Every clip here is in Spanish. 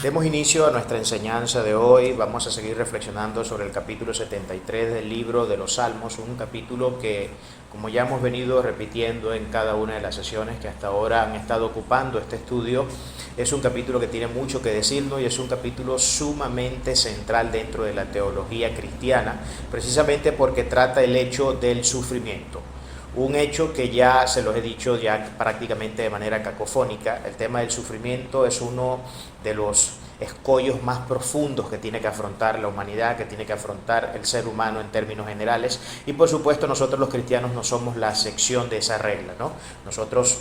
Demos inicio a nuestra enseñanza de hoy. Vamos a seguir reflexionando sobre el capítulo 73 del libro de los Salmos, un capítulo que, como ya hemos venido repitiendo en cada una de las sesiones que hasta ahora han estado ocupando este estudio, es un capítulo que tiene mucho que decirnos y es un capítulo sumamente central dentro de la teología cristiana, precisamente porque trata el hecho del sufrimiento. Un hecho que ya se los he dicho ya prácticamente de manera cacofónica. El tema del sufrimiento es uno de los escollos más profundos que tiene que afrontar la humanidad, que tiene que afrontar el ser humano en términos generales, y por supuesto nosotros los cristianos no somos la excepción de esa regla, ¿no? Nosotros,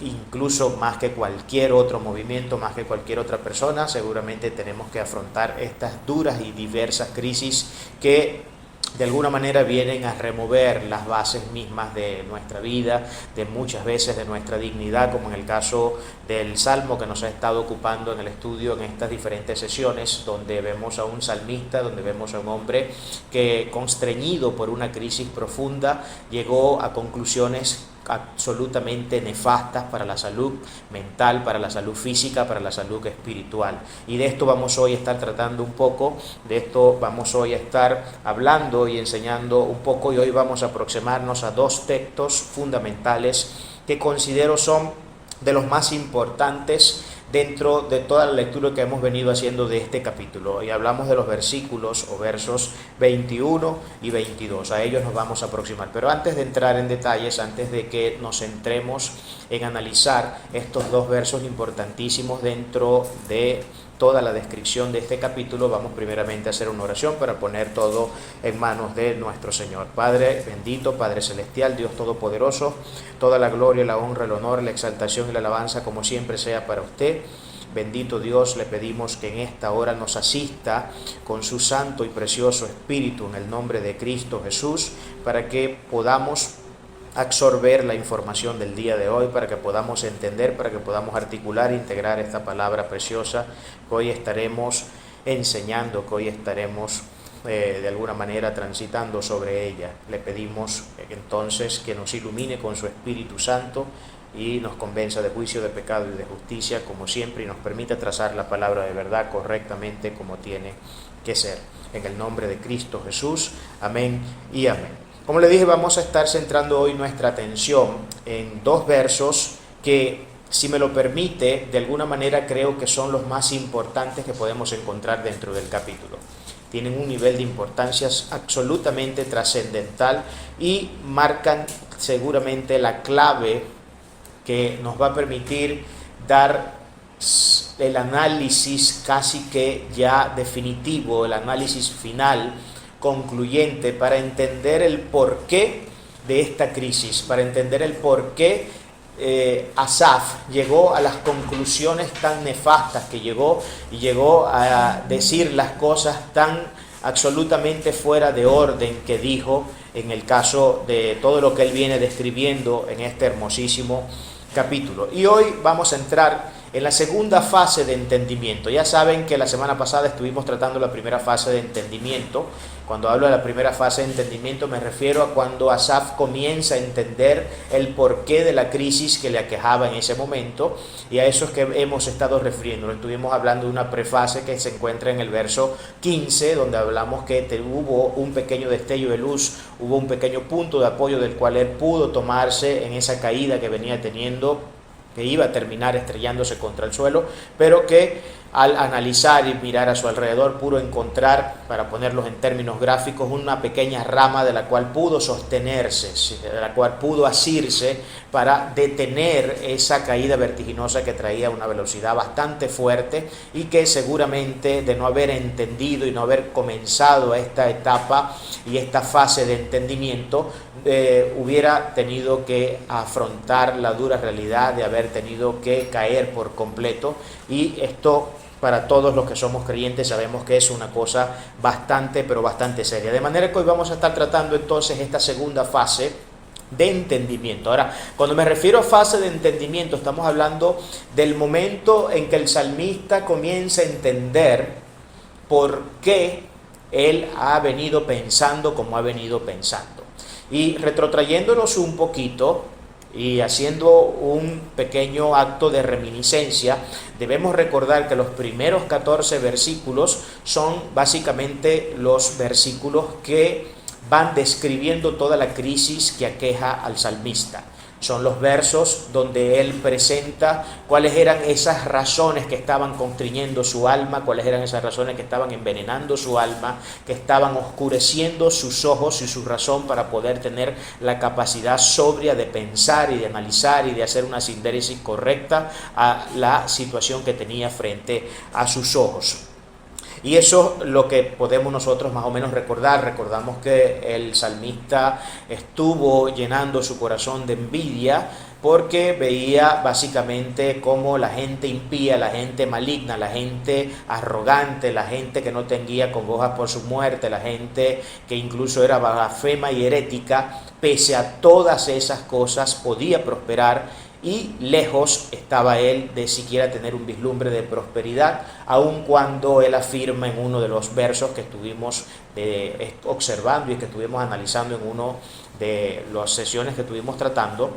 incluso más que cualquier otro movimiento, más que cualquier otra persona, seguramente tenemos que afrontar estas duras y diversas crisis que de alguna manera vienen a remover las bases mismas de nuestra vida, de muchas veces de nuestra dignidad, como en el caso del Salmo que nos ha estado ocupando en el estudio en estas diferentes sesiones, donde vemos a un salmista, donde vemos a un hombre que, constreñido por una crisis profunda, llegó a conclusiones absolutamente nefastas para la salud mental, para la salud física, para la salud espiritual. Y de esto vamos hoy a estar tratando un poco, de esto vamos hoy a estar hablando y enseñando un poco, y hoy vamos a aproximarnos a dos textos fundamentales que considero son de los más importantes dentro de toda la lectura que hemos venido haciendo de este capítulo. Y hablamos de los versículos o versos 21 y 22. A ellos nos vamos a aproximar. Pero antes de entrar en detalles, antes de que nos centremos en analizar estos dos versos importantísimos dentro de toda la descripción de este capítulo, vamos primeramente a hacer una oración para poner todo en manos de nuestro Señor. Padre bendito, Padre celestial, Dios todopoderoso, toda la gloria, la honra, el honor, la exaltación y la alabanza como siempre sea para usted. Bendito Dios, le pedimos que en esta hora nos asista con su santo y precioso Espíritu en el nombre de Cristo Jesús, para que podamos absorber la información del día de hoy, para que podamos entender, para que podamos articular e integrar esta palabra preciosa que hoy estaremos enseñando, que hoy estaremos de alguna manera transitando sobre ella. Le pedimos entonces que nos ilumine con su Espíritu Santo y nos convenza de juicio, de pecado y de justicia, como siempre, y nos permita trazar la palabra de verdad correctamente como tiene que ser. En el nombre de Cristo Jesús, amén y amén. Como le dije, vamos a estar centrando hoy nuestra atención en dos versos que, si me lo permite, de alguna manera creo que son los más importantes que podemos encontrar dentro del capítulo. Tienen un nivel de importancia absolutamente trascendental y marcan seguramente la clave que nos va a permitir dar el análisis casi que ya definitivo, el análisis final, concluyente, para entender el porqué de esta crisis, para entender el porqué Asaf llegó a las conclusiones tan nefastas que llegó, y llegó a decir las cosas tan absolutamente fuera de orden que dijo en el caso de todo lo que él viene describiendo en este hermosísimo capítulo. Y hoy vamos a entrar en la segunda fase de entendimiento. Ya saben que la semana pasada estuvimos tratando la primera fase de entendimiento. Cuando hablo de la primera fase de entendimiento me refiero a cuando Asaf comienza a entender el porqué de la crisis que le aquejaba en ese momento, y a eso es que hemos estado refiriendo. Estuvimos hablando de una prefase que se encuentra en el verso 15, donde hablamos que hubo un pequeño destello de luz, hubo un pequeño punto de apoyo del cual él pudo tomarse en esa caída que venía teniendo, que iba a terminar estrellándose contra el suelo, pero que al analizar y mirar a su alrededor pudo encontrar, para ponerlos en términos gráficos, una pequeña rama de la cual pudo sostenerse, de la cual pudo asirse para detener esa caída vertiginosa que traía una velocidad bastante fuerte, y que seguramente, de no haber entendido y no haber comenzado esta etapa y esta fase de entendimiento, hubiera tenido que afrontar la dura realidad de haber tenido que caer por completo. Y esto, para todos los que somos creyentes, sabemos que es una cosa bastante, pero bastante seria. De manera que hoy vamos a estar tratando entonces esta segunda fase de entendimiento. Ahora, cuando me refiero a fase de entendimiento, estamos hablando del momento en que el salmista comienza a entender por qué él ha venido pensando como ha venido pensando. Y retrotrayéndonos un poquito, Y haciendo un pequeño acto de reminiscencia, debemos recordar que los primeros 14 versículos son básicamente los versículos que van describiendo toda la crisis que aqueja al salmista. Son los versos donde él presenta cuáles eran esas razones que estaban constriñendo su alma, cuáles eran esas razones que estaban envenenando su alma, que estaban oscureciendo sus ojos y su razón para poder tener la capacidad sobria de pensar y de analizar y de hacer una síntesis correcta a la situación que tenía frente a sus ojos. Y eso es lo que podemos nosotros más o menos recordar. Recordamos que el salmista estuvo llenando su corazón de envidia porque veía básicamente cómo la gente impía, la gente maligna, la gente arrogante, la gente que no tenía congojas por su muerte, la gente que incluso era blasfema y herética, pese a todas esas cosas podía prosperar. Y lejos estaba él de siquiera tener un vislumbre de prosperidad, aun cuando él afirma en uno de los versos que estuvimos observando y que estuvimos analizando en una de las sesiones que estuvimos tratando.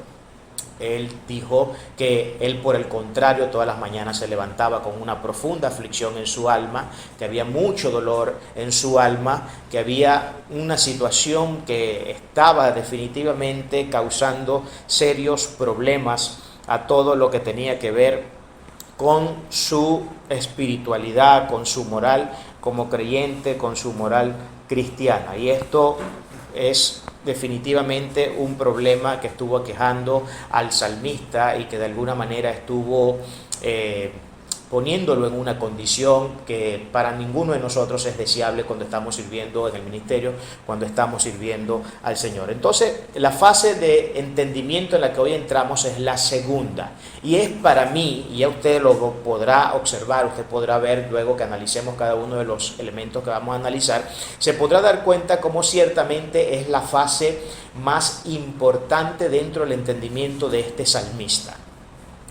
Él dijo que él, por el contrario, todas las mañanas se levantaba con una profunda aflicción en su alma, que había mucho dolor en su alma, que había una situación que estaba definitivamente causando serios problemas a todo lo que tenía que ver con su espiritualidad, con su moral como creyente, con su moral cristiana. Y esto es definitivamente un problema que estuvo aquejando al salmista y que de alguna manera estuvo poniéndolo en una condición que para ninguno de nosotros es deseable cuando estamos sirviendo en el ministerio, cuando estamos sirviendo al Señor. Entonces, la fase de entendimiento en la que hoy entramos es la segunda, y es para mí, y ya usted lo podrá observar, usted podrá ver luego que analicemos cada uno de los elementos que vamos a analizar, se podrá dar cuenta cómo ciertamente es la fase más importante dentro del entendimiento de este salmista.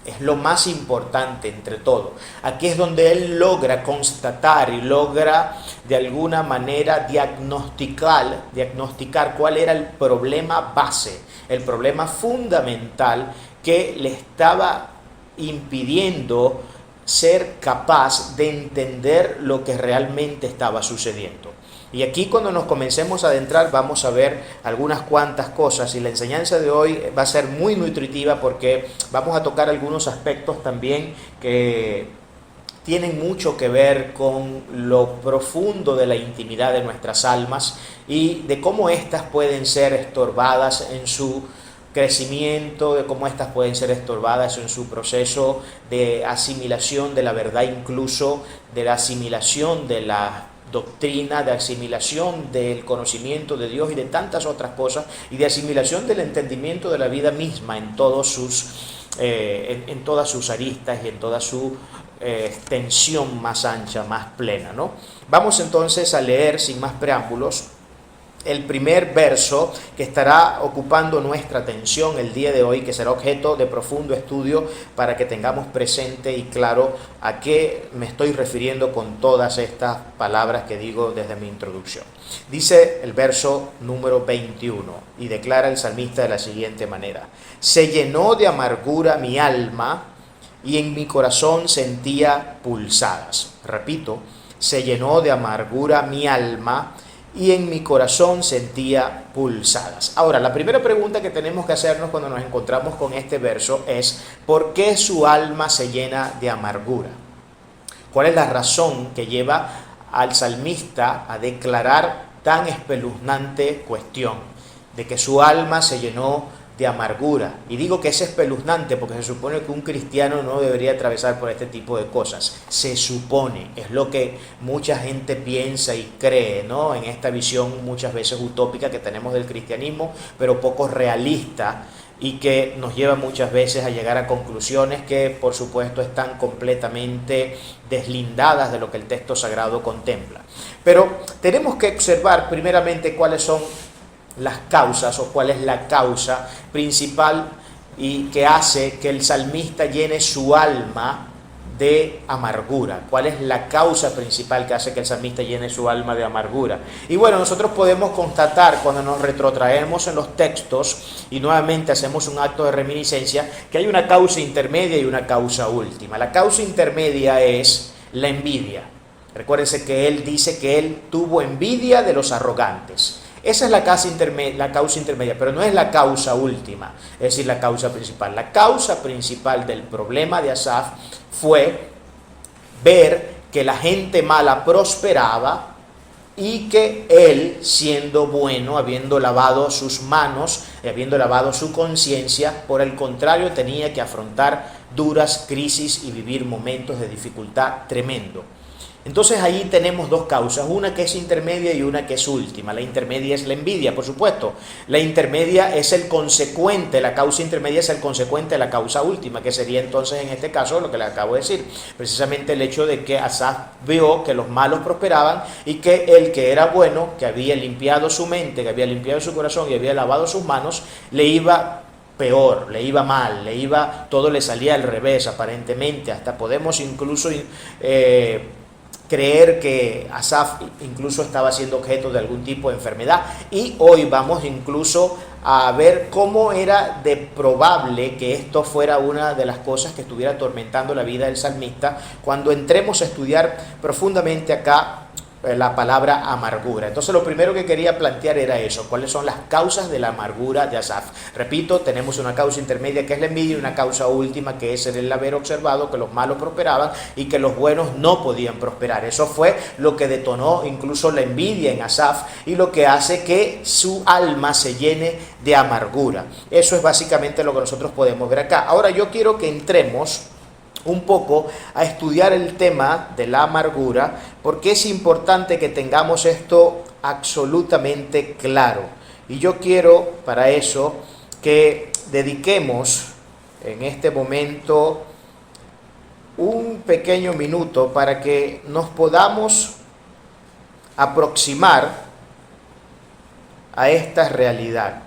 Es lo más importante entre todo. Aquí es donde él logra constatar y logra de alguna manera diagnosticar cuál era el problema base, el problema fundamental que le estaba impidiendo ser capaz de entender lo que realmente estaba sucediendo. Y aquí cuando nos comencemos a adentrar vamos a ver algunas cuantas cosas, y la enseñanza de hoy va a ser muy nutritiva porque vamos a tocar algunos aspectos también que tienen mucho que ver con lo profundo de la intimidad de nuestras almas y de cómo éstas pueden ser estorbadas en su crecimiento, de cómo éstas pueden ser estorbadas en su proceso de asimilación de la verdad, incluso de la asimilación de la doctrina, de asimilación del conocimiento de Dios y de tantas otras cosas, y de asimilación del entendimiento de la vida misma en todas sus aristas y en toda su extensión más ancha, más plena, ¿no? Vamos entonces a leer sin más preámbulos el primer verso que estará ocupando nuestra atención el día de hoy, que será objeto de profundo estudio para que tengamos presente y claro a qué me estoy refiriendo con todas estas palabras que digo desde mi introducción. Dice el verso número 21 y declara el salmista de la siguiente manera: se llenó de amargura mi alma y en mi corazón sentía pulsadas. Repito, se llenó de amargura mi alma y en mi corazón sentía pulsadas. Ahora, la primera pregunta que tenemos que hacernos cuando nos encontramos con este verso es: ¿por qué su alma se llena de amargura? ¿Cuál es la razón que lleva al salmista a declarar tan espeluznante cuestión de que su alma se llenó de amargura? Y digo que es espeluznante porque se supone que un cristiano no debería atravesar por este tipo de cosas. Se supone, es lo que mucha gente piensa y cree, ¿no? En esta visión muchas veces utópica que tenemos del cristianismo, pero poco realista, y que nos lleva muchas veces a llegar a conclusiones que por supuesto están completamente deslindadas de lo que el texto sagrado contempla. Pero tenemos que observar primeramente cuáles son las causas, o cuál es la causa principal y que hace que el salmista llene su alma de amargura. ¿Cuál es la causa principal que hace que el salmista llene su alma de amargura? Y bueno, nosotros podemos constatar cuando nos retrotraemos en los textos y nuevamente hacemos un acto de reminiscencia que hay una causa intermedia y una causa última. La causa intermedia es la envidia. Recuérdense que él dice que él tuvo envidia de los arrogantes. Esa es la causa intermedia, pero no es la causa última, es decir, la causa principal. La causa principal del problema de Asaf fue ver que la gente mala prosperaba y que él, siendo bueno, habiendo lavado sus manos, habiendo lavado su conciencia, por el contrario, tenía que afrontar duras crisis y vivir momentos de dificultad tremendo. Entonces ahí tenemos dos causas, una que es intermedia y una que es última. La intermedia es la envidia, por supuesto. La intermedia es el consecuente, la causa intermedia es el consecuente de la causa última, que sería entonces en este caso lo que le acabo de decir. Precisamente el hecho de que Asaf vio que los malos prosperaban y que el que era bueno, que había limpiado su mente, que había limpiado su corazón y había lavado sus manos, le iba peor, le iba mal, todo le salía al revés aparentemente. Hasta podemos incluso creer que Asaf incluso estaba siendo objeto de algún tipo de enfermedad, y hoy vamos incluso a ver cómo era de probable que esto fuera una de las cosas que estuviera atormentando la vida del salmista cuando entremos a estudiar profundamente acá la palabra amargura. Entonces lo primero que quería plantear era eso, cuáles son las causas de la amargura de Asaf. Repito, tenemos una causa intermedia que es la envidia y una causa última que es el haber observado que los malos prosperaban y que los buenos no podían prosperar. Eso fue lo que detonó incluso la envidia en Asaf y lo que hace que su alma se llene de amargura. Eso es básicamente lo que nosotros podemos ver acá. Ahora yo quiero que entremos un poco a estudiar el tema de la amargura, porque es importante que tengamos esto absolutamente claro. Y yo quiero para eso que dediquemos en este momento un pequeño minuto para que nos podamos aproximar a esta realidad.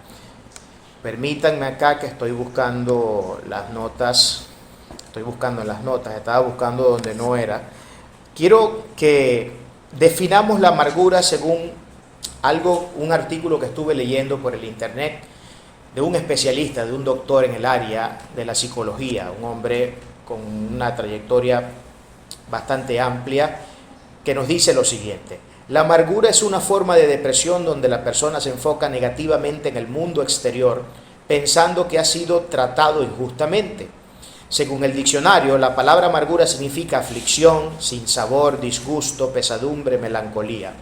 Permítanme acá que estoy buscando las notas. Estaba buscando donde no era. Quiero que definamos la amargura según un artículo que estuve leyendo por el internet de un especialista, de un doctor en el área de la psicología, un hombre con una trayectoria bastante amplia, que nos dice lo siguiente: la amargura es una forma de depresión donde la persona se enfoca negativamente en el mundo exterior, pensando que ha sido tratado injustamente. Según el diccionario, la palabra amargura significa aflicción, sinsabor, disgusto, pesadumbre, melancolía.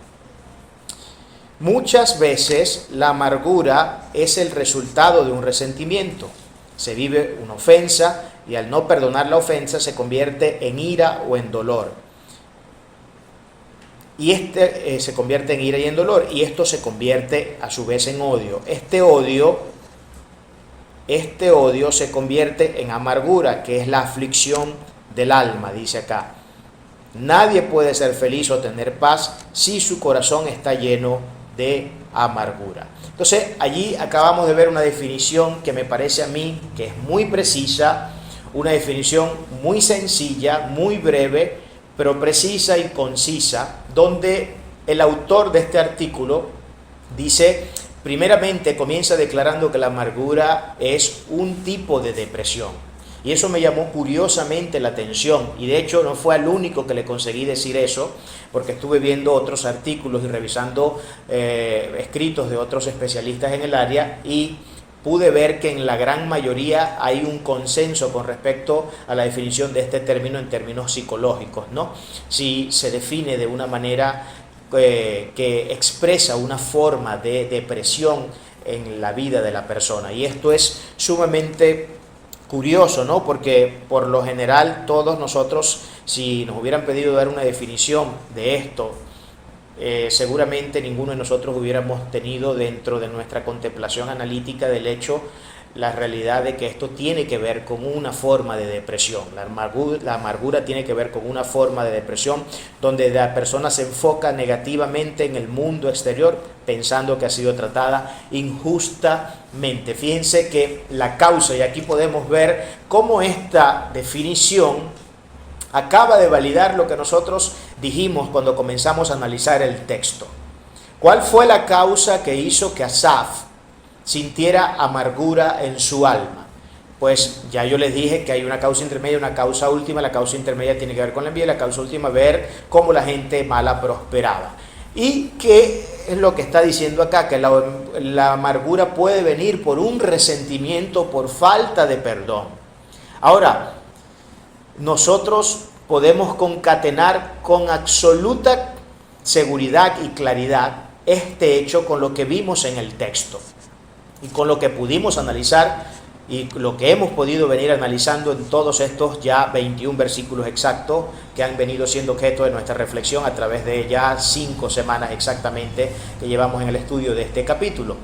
Muchas veces la amargura es el resultado de un resentimiento. Se vive una ofensa y al no perdonar la ofensa se convierte en ira o en dolor. Y se convierte en ira y en dolor, y esto se convierte a su vez en odio. Este odio se convierte en amargura, que es la aflicción del alma, dice acá. Nadie puede ser feliz o tener paz si su corazón está lleno de amargura. Entonces, allí acabamos de ver una definición que me parece a mí que es muy precisa, una definición muy sencilla, muy breve, pero precisa y concisa, donde el autor de este artículo dice: primeramente comienza declarando que la amargura es un tipo de depresión. Y eso me llamó curiosamente la atención, y de hecho no fue el único que le conseguí decir eso, porque estuve viendo otros artículos y revisando escritos de otros especialistas en el área, y pude ver que en la gran mayoría hay un consenso con respecto a la definición de este término en términos psicológicos, ¿no? Si se define de una manera que expresa una forma de depresión en la vida de la persona. Y esto es sumamente curioso, ¿no? Porque por lo general todos nosotros, si nos hubieran pedido dar una definición de esto, seguramente ninguno de nosotros hubiéramos tenido dentro de nuestra contemplación analítica del hecho la realidad de que esto tiene que ver con una forma de depresión. La amargura tiene que ver con una forma de depresión donde la persona se enfoca negativamente en el mundo exterior pensando que ha sido tratada injustamente. Fíjense que la causa, y aquí podemos ver cómo esta definición acaba de validar lo que nosotros dijimos cuando comenzamos a analizar el texto. ¿Cuál fue la causa que hizo que Asaf sintiera amargura en su alma? Pues ya yo les dije que hay una causa intermedia y una causa última. La causa intermedia tiene que ver con la envidia, la causa última ver cómo la gente mala prosperaba. ¿Y qué es lo que está diciendo acá? Que la amargura puede venir por un resentimiento, por falta de perdón. Ahora, nosotros podemos concatenar con absoluta seguridad y claridad este hecho con lo que vimos en el texto y con lo que pudimos analizar y lo que hemos podido venir analizando en todos estos ya 21 versículos exactos que han venido siendo objeto de nuestra reflexión a través de ya 5 semanas exactamente que llevamos en el estudio de este capítulo.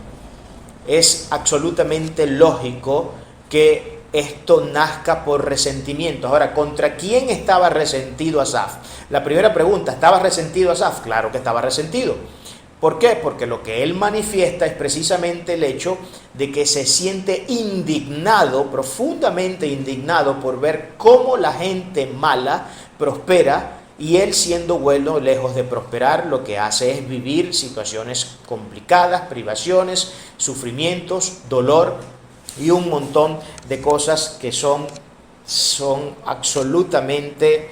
Es absolutamente lógico que esto nazca por resentimiento. Ahora, ¿contra quién estaba resentido Asaf? La primera pregunta, ¿estaba resentido Asaf? Claro que estaba resentido. ¿Por qué? Porque lo que él manifiesta es precisamente el hecho de que se siente indignado, profundamente indignado por ver cómo la gente mala prospera y él siendo bueno, lejos de prosperar, lo que hace es vivir situaciones complicadas, privaciones, sufrimientos, dolor y un montón de cosas que son absolutamente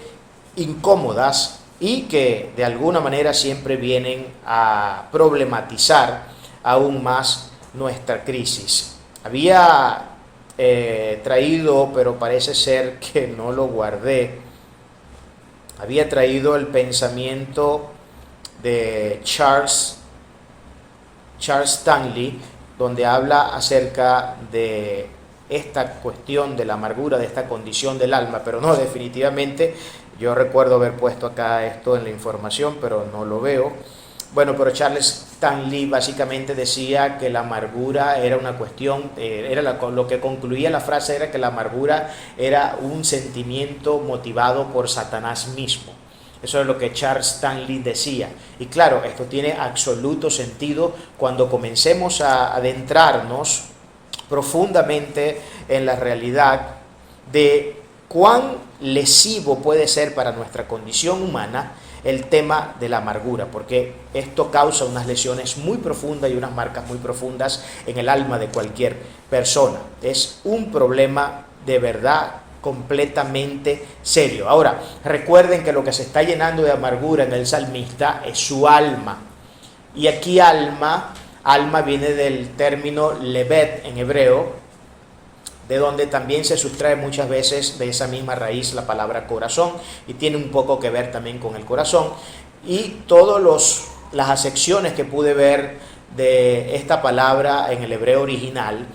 incómodas y que de alguna manera siempre vienen a problematizar aún más nuestra crisis. Había traído, pero parece ser que no lo guardé, había traído el pensamiento de Charles Stanley, donde habla acerca de esta cuestión de la amargura, de esta condición del alma, pero no, definitivamente, yo recuerdo haber puesto acá esto en la información, pero no lo veo. Bueno, pero Charles Stanley básicamente decía que la amargura era una cuestión, lo que concluía la frase era que la amargura era un sentimiento motivado por Satanás mismo. Eso es lo que Charles Stanley decía. Y claro, esto tiene absoluto sentido cuando comencemos a adentrarnos profundamente en la realidad de cuán lesivo puede ser para nuestra condición humana el tema de la amargura, porque esto causa unas lesiones muy profundas y unas marcas muy profundas en el alma de cualquier persona. Es un problema de verdad completamente serio. Ahora, recuerden que lo que se está llenando de amargura en el salmista es su alma. Y aquí alma viene del término levet en hebreo, de donde también se sustrae muchas veces de esa misma raíz la palabra corazón, y tiene un poco que ver también con el corazón. Y todas las acepciones que pude ver de esta palabra en el hebreo original,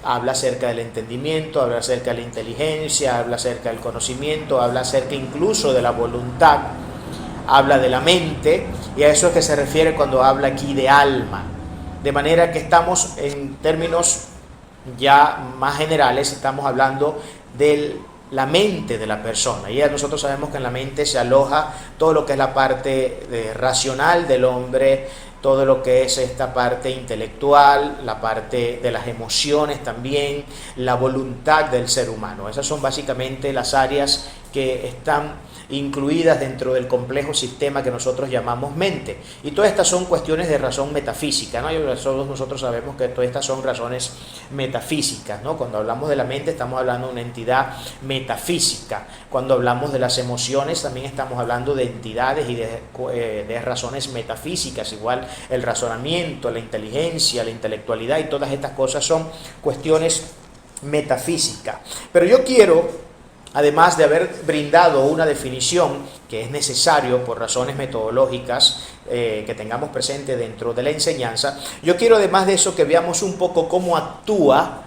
habla acerca del entendimiento, habla acerca de la inteligencia, habla acerca del conocimiento, habla acerca incluso de la voluntad, habla de la mente, y a eso es que se refiere cuando habla aquí de alma. De manera que estamos en términos ya más generales, estamos hablando de la mente de la persona. Y ya nosotros sabemos que en la mente se aloja todo lo que es la parte racional del hombre, todo lo que es esta parte intelectual, la parte de las emociones también, la voluntad del ser humano. Esas son básicamente las áreas que están incluidas dentro del complejo sistema que nosotros llamamos mente. Y todas estas son cuestiones de razón metafísica, ¿no? Y todos nosotros sabemos que todas estas son razones metafísicas, ¿no? Cuando hablamos de la mente estamos hablando de una entidad metafísica. Cuando hablamos de las emociones también estamos hablando de entidades y de razones metafísicas. Igual el razonamiento, la inteligencia, la intelectualidad y todas estas cosas son cuestiones metafísicas. Pero yo quiero, además de haber brindado una definición que es necesario por razones metodológicas que tengamos presente dentro de la enseñanza, yo quiero además de eso que veamos un poco cómo actúa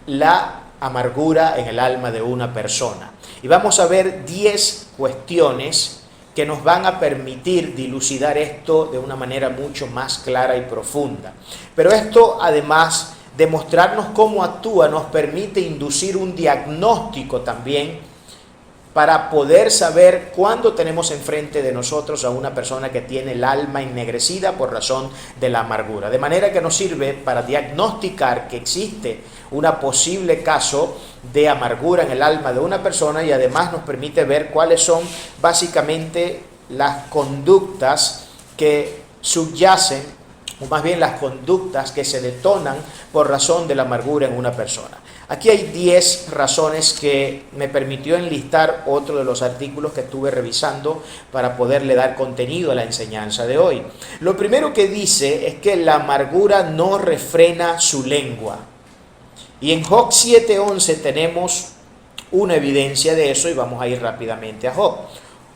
la amargura en el alma de una persona. Y vamos a ver 10 cuestiones que nos van a permitir dilucidar esto de una manera mucho más clara y profunda. Pero esto además de mostrarnos cómo actúa, nos permite inducir un diagnóstico también para poder saber cuándo tenemos enfrente de nosotros a una persona que tiene el alma ennegrecida por razón de la amargura. De manera que nos sirve para diagnosticar que existe un posible caso de amargura en el alma de una persona, y además nos permite ver cuáles son básicamente las conductas que subyacen, o más bien las conductas que se detonan por razón de la amargura en una persona. Aquí hay 10 razones que me permitió enlistar otro de los artículos que estuve revisando para poderle dar contenido a la enseñanza de hoy. Lo primero que dice es que la amargura no refrena su lengua. Y en Job 7:11 tenemos una evidencia de eso, y vamos a ir rápidamente a Job.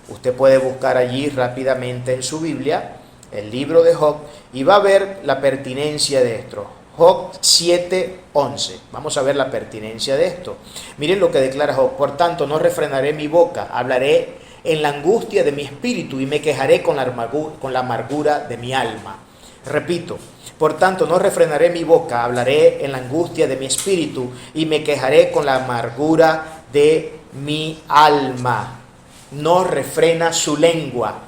Usted puede buscar allí rápidamente en su Biblia el libro de Job y va a ver la pertinencia de esto. Job 7:11. Vamos a ver la pertinencia de esto. Miren lo que declara Job: por tanto, no refrenaré mi boca, hablaré en la angustia de mi espíritu y me quejaré con la amargura de mi alma. Repito, por tanto, no refrenaré mi boca, hablaré en la angustia de mi espíritu y me quejaré con la amargura de mi alma. No refrena su lengua.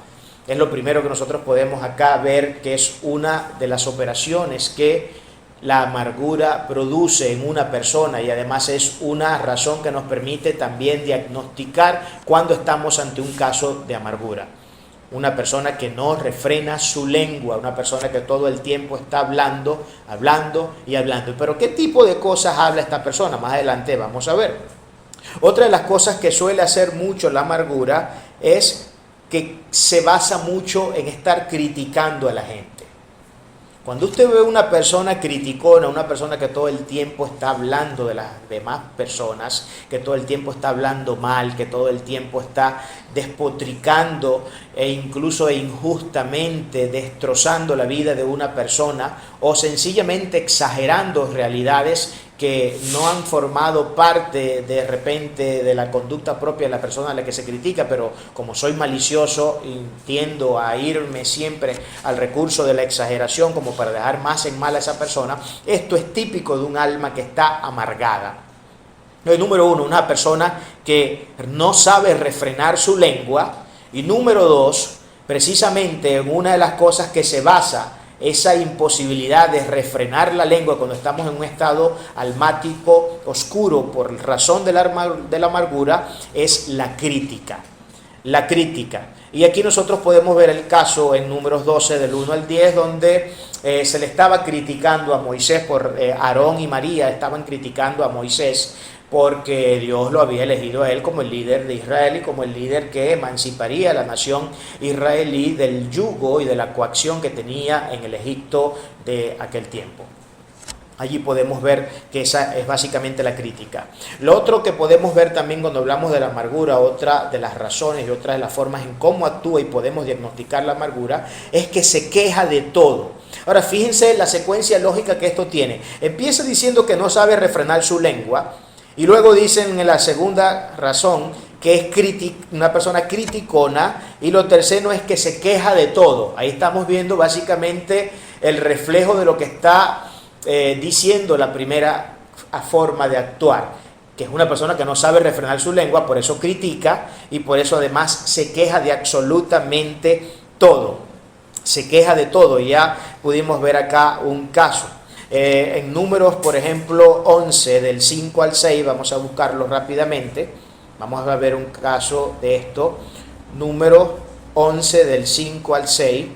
Es lo primero que nosotros podemos acá ver, que es una de las operaciones que la amargura produce en una persona, y además es una razón que nos permite también diagnosticar cuando estamos ante un caso de amargura. Una persona que no refrena su lengua, una persona que todo el tiempo está hablando y hablando. Pero ¿qué tipo de cosas habla esta persona? Más adelante vamos a ver. Otra de las cosas que suele hacer mucho la amargura es que se basa mucho en estar criticando a la gente. Cuando usted ve una persona criticona, una persona que todo el tiempo está hablando de las demás personas, que todo el tiempo está hablando mal, que todo el tiempo está despotricando e incluso injustamente destrozando la vida de una persona, o sencillamente exagerando realidades que no han formado parte de repente de la conducta propia de la persona a la que se critica, pero como soy malicioso, tiendo a irme siempre al recurso de la exageración como para dejar más en mal a esa persona. Esto es típico de un alma que está amargada. Número uno, una persona que no sabe refrenar su lengua. Y número dos, precisamente en una de las cosas que se basa esa imposibilidad de refrenar la lengua cuando estamos en un estado almático oscuro por razón de la amargura, es la crítica. La crítica. Y aquí nosotros podemos ver el caso en Números 12 del 1 al 10, donde se le estaba criticando a Moisés por Aarón y María estaban criticando a Moisés porque Dios lo había elegido a él como el líder de Israel y como el líder que emanciparía a la nación israelí del yugo y de la coacción que tenía en el Egipto de aquel tiempo. Allí podemos ver que esa es básicamente la crítica. Lo otro que podemos ver también cuando hablamos de la amargura, otra de las razones y otra de las formas en cómo actúa y podemos diagnosticar la amargura, es que se queja de todo. Ahora fíjense la secuencia lógica que esto tiene. Empieza diciendo que no sabe refrenar su lengua, y luego dicen en la segunda razón que es una persona criticona, y lo tercero es que se queja de todo. Ahí estamos viendo básicamente el reflejo de lo que está diciendo la primera forma de actuar, que es una persona que no sabe refrenar su lengua, por eso critica y por eso además se queja de absolutamente todo. Se queja de todo, y ya pudimos ver acá un caso. En Números, por ejemplo, 11, del 5 al 6, vamos a buscarlo rápidamente. Vamos a ver un caso de esto. Números 11, del 5 al 6.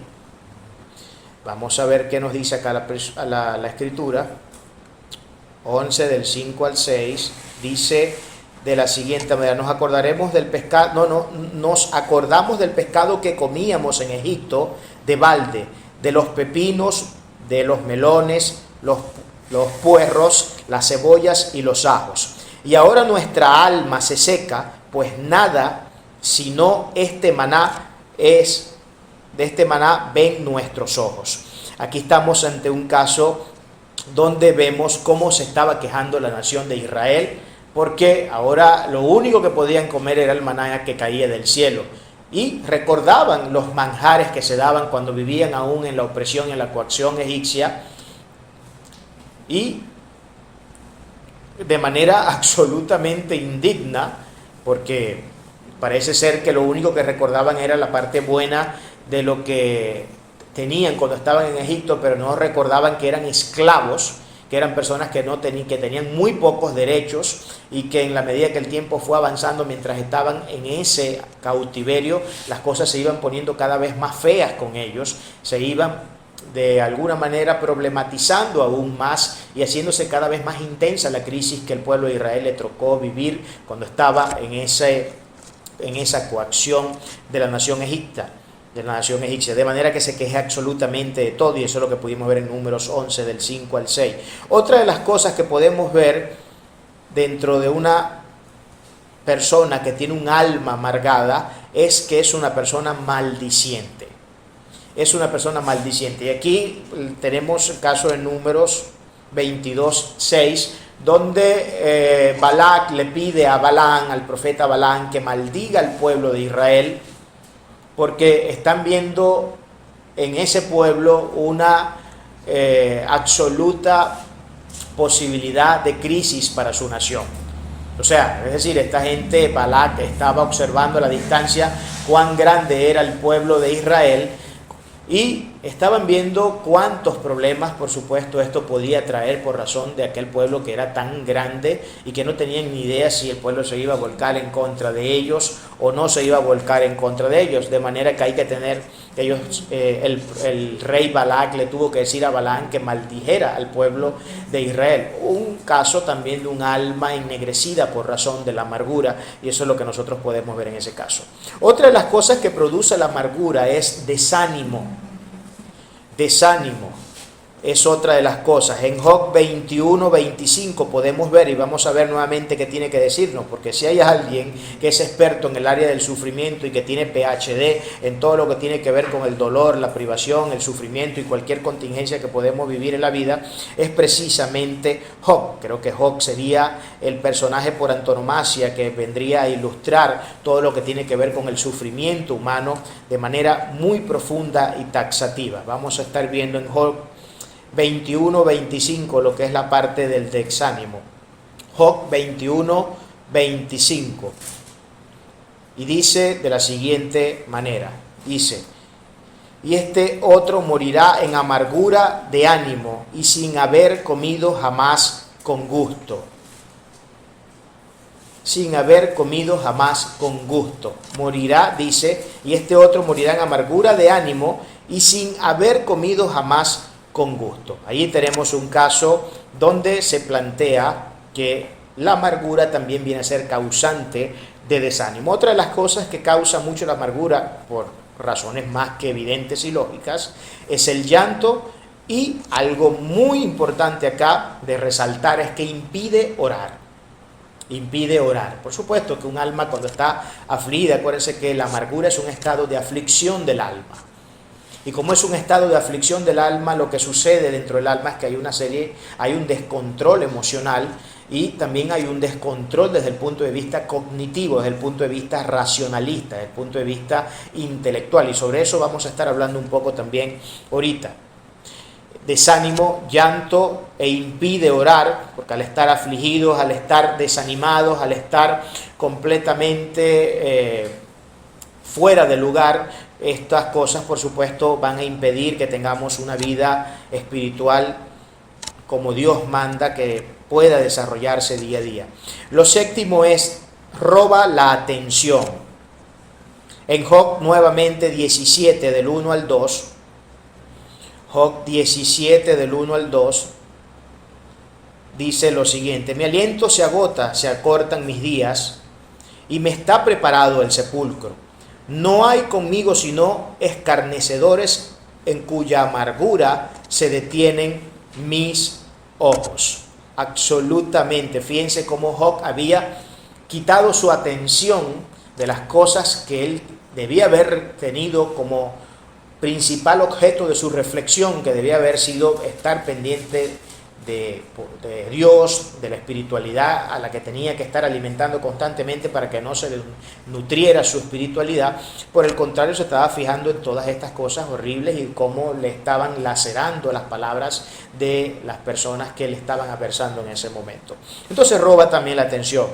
Vamos a ver qué nos dice acá la escritura. 11, del 5 al 6, dice de la siguiente manera: nos acordamos del pescado que comíamos en Egipto de balde, de los pepinos, de los melones, los puerros, las cebollas y los ajos. Y ahora nuestra alma se seca, pues nada sino este maná de este maná ven nuestros ojos. Aquí estamos ante un caso donde vemos cómo se estaba quejando la nación de Israel, porque ahora lo único que podían comer era el maná que caía del cielo. Y recordaban los manjares que se daban cuando vivían aún en la opresión y en la coacción egipcia, y de manera absolutamente indigna, porque Parece ser que lo único que recordaban era la parte buena de lo que tenían cuando estaban en Egipto, pero no recordaban que eran esclavos, que eran personas que que tenían muy pocos derechos y que en la medida que el tiempo fue avanzando mientras estaban en ese cautiverio, las cosas se iban poniendo cada vez más feas con ellos, se iban de alguna manera problematizando aún más y haciéndose cada vez más intensa la crisis que el pueblo de Israel le tocó vivir cuando estaba en esa coacción de la nación egipcia. De manera que se queja absolutamente de todo, y eso es lo que pudimos ver en Números 11 del 5 al 6. Otra de las cosas que podemos ver dentro de una persona que tiene un alma amargada es que es una persona maldiciente. Es una persona maldiciente. Y aquí tenemos el caso de Números 22, 6, donde Balac le pide a Balaam, al profeta Balaam, que maldiga al pueblo de Israel, porque están viendo en ese pueblo una absoluta posibilidad de crisis para su nación. O sea, es decir, esta gente, Balac, estaba observando a la distancia cuán grande era el pueblo de Israel y estaban viendo cuántos problemas, por supuesto, esto podía traer por razón de aquel pueblo que era tan grande y que no tenían ni idea si el pueblo se iba a volcar en contra de ellos o no se iba a volcar en contra de ellos. De manera que hay que tener, el rey Balac le tuvo que decir a Balaam que maldijera al pueblo de Israel. Un caso también de un alma ennegrecida por razón de la amargura, y eso es lo que nosotros podemos ver en ese caso. Otra de las cosas que produce la amargura es desánimo. Desánimo es otra de las cosas. En Job 21, 25 podemos ver, y vamos a ver nuevamente qué tiene que decirnos, porque si hay alguien que es experto en el área del sufrimiento y que tiene PhD en todo lo que tiene que ver con el dolor, la privación, el sufrimiento y cualquier contingencia que podemos vivir en la vida, es precisamente Job. Creo que Job sería el personaje por antonomasia que vendría a ilustrar todo lo que tiene que ver con el sufrimiento humano de manera muy profunda y taxativa. Vamos a estar viendo en Job 21, 25 lo que es la parte del desánimo. Job 21, 25. Y dice de la siguiente manera, dice: y este otro morirá en amargura de ánimo y sin haber comido jamás con gusto. Sin haber comido jamás con gusto. Morirá, dice, y este otro morirá en amargura de ánimo y sin haber comido jamás con gusto. Allí tenemos un caso donde se plantea que la amargura también viene a ser causante de desánimo. Otra de las cosas que causa mucho la amargura, por razones más que evidentes y lógicas, es el llanto, y algo muy importante acá de resaltar es que impide orar. Impide orar. Por supuesto que un alma cuando está afligida, acuérdense que la amargura es un estado de aflicción del alma. Y como es un estado de aflicción del alma, lo que sucede dentro del alma es que hay un descontrol emocional, y también hay un descontrol desde el punto de vista cognitivo, desde el punto de vista racionalista, desde el punto de vista intelectual. Y sobre eso vamos a estar hablando un poco también ahorita. Desánimo, llanto, e impide orar, porque al estar afligidos, al estar desanimados, al estar completamente fuera de lugar, estas cosas por supuesto van a impedir que tengamos una vida espiritual como Dios manda, que pueda desarrollarse día a día. Lo séptimo es, roba la atención. En Job nuevamente 17 del 1 al 2, Job 17 del 1 al 2, dice lo siguiente: mi aliento se agota, se acortan mis días, y me está preparado el sepulcro. No hay conmigo sino escarnecedores, en cuya amargura se detienen mis ojos. Absolutamente. Fíjense cómo Job había quitado su atención de las cosas que él debía haber tenido como principal objeto de su reflexión, que debía haber sido estar pendiente de Dios, de la espiritualidad a la que tenía que estar alimentando constantemente para que no se nutriera su espiritualidad. Por el contrario, se estaba fijando en todas estas cosas horribles y cómo le estaban lacerando las palabras de las personas que le estaban adversando en ese momento. Entonces roba también la atención.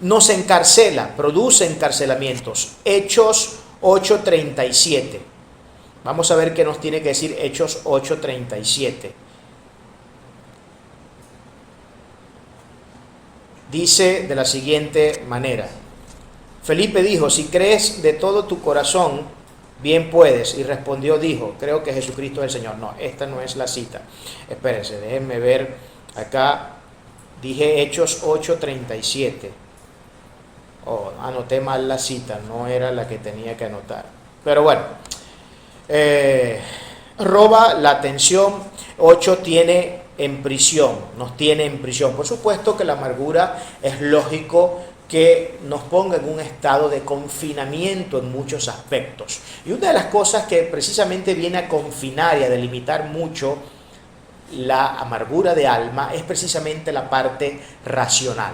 nos encarcela, produce encarcelamientos. Hechos 8:37. Vamos a ver qué nos tiene que decir Hechos 8:37. Dice de la siguiente manera: Felipe dijo, si crees de todo tu corazón, bien puedes. Y respondió, dijo, creo que Jesucristo es el Señor. No, esta no es la cita. Espérense, déjenme ver acá. Dije Hechos 8:37. Oh, anoté mal la cita, no era la que tenía que anotar. Pero bueno, roba la atención. 8 tiene en prisión, nos tiene en prisión. Por supuesto que la amargura es lógico que nos ponga en un estado de confinamiento en muchos aspectos. Y una de las cosas que precisamente viene a confinar y a delimitar mucho la amargura de alma es precisamente la parte racional.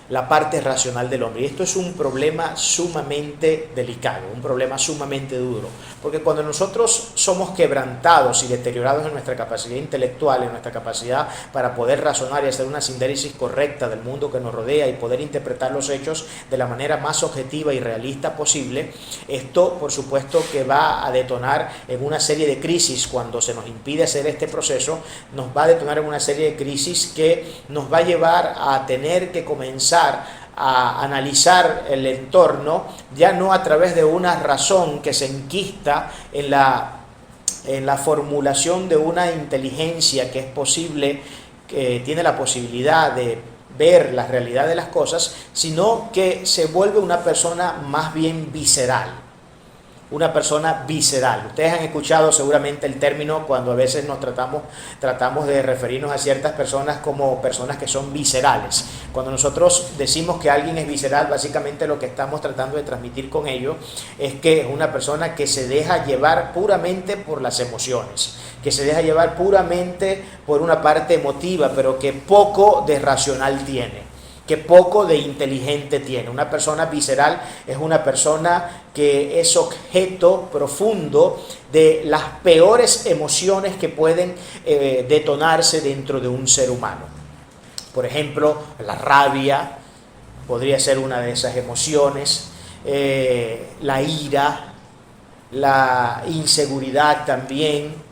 La parte racional del hombre. Y esto es un problema sumamente delicado, un problema sumamente duro. Porque cuando nosotros somos quebrantados y deteriorados en nuestra capacidad intelectual, en nuestra capacidad para poder razonar y hacer una síntesis correcta del mundo que nos rodea y poder interpretar los hechos de la manera más objetiva y realista posible, esto por supuesto que va a detonar en una serie de crisis. Cuando se nos impide hacer este proceso, nos va a detonar en una serie de crisis que nos va a llevar a tener que comenzar a analizar el entorno, ya no a través de una razón que se enquista en la formulación de una inteligencia que es posible, que tiene la posibilidad de ver la realidad de las cosas, sino que se vuelve una persona más bien visceral. Una persona visceral. Ustedes han escuchado seguramente el término cuando a veces nos tratamos de referirnos a ciertas personas como personas que son viscerales. Cuando nosotros decimos que alguien es visceral, básicamente lo que estamos tratando de transmitir con ello es que es una persona que se deja llevar puramente por las emociones, que se deja llevar puramente por una parte emotiva, pero que poco de racional tiene, que poco de inteligente tiene. Una persona visceral es una persona que es objeto profundo de las peores emociones que pueden detonarse dentro de un ser humano. Por ejemplo, la rabia podría ser una de esas emociones, la ira, la inseguridad también,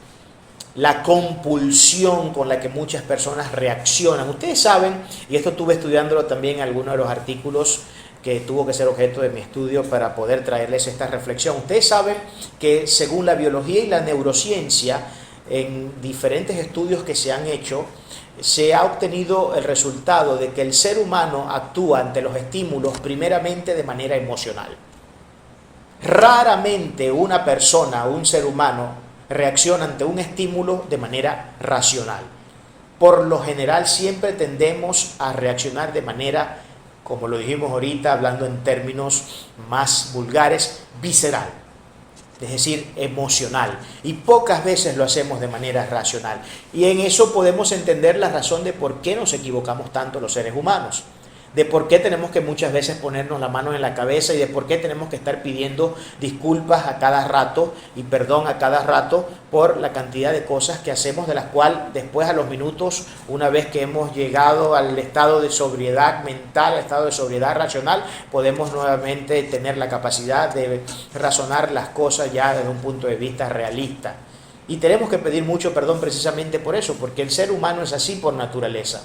la compulsión con la que muchas personas reaccionan. Ustedes saben, y esto estuve estudiándolo también en algunos de los artículos que tuvo que ser objeto de mi estudio para poder traerles esta reflexión. Ustedes saben que según la biología y la neurociencia, en diferentes estudios que se han hecho, se ha obtenido el resultado de que el ser humano actúa ante los estímulos primeramente de manera emocional. Raramente una persona, un ser humano, reacciona ante un estímulo de manera racional. Por lo general siempre tendemos a reaccionar de manera, como lo dijimos ahorita, hablando en términos más vulgares, visceral, es decir, emocional. Y pocas veces lo hacemos de manera racional. Y en eso podemos entender la razón de por qué nos equivocamos tanto los seres humanos, de por qué tenemos que muchas veces ponernos la mano en la cabeza y de por qué tenemos que estar pidiendo disculpas a cada rato y perdón a cada rato por la cantidad de cosas que hacemos, de las cuales después a los minutos, una vez que hemos llegado al estado de sobriedad mental, al estado de sobriedad racional, podemos nuevamente tener la capacidad de razonar las cosas ya desde un punto de vista realista. Y tenemos que pedir mucho perdón precisamente por eso, porque el ser humano es así por naturaleza.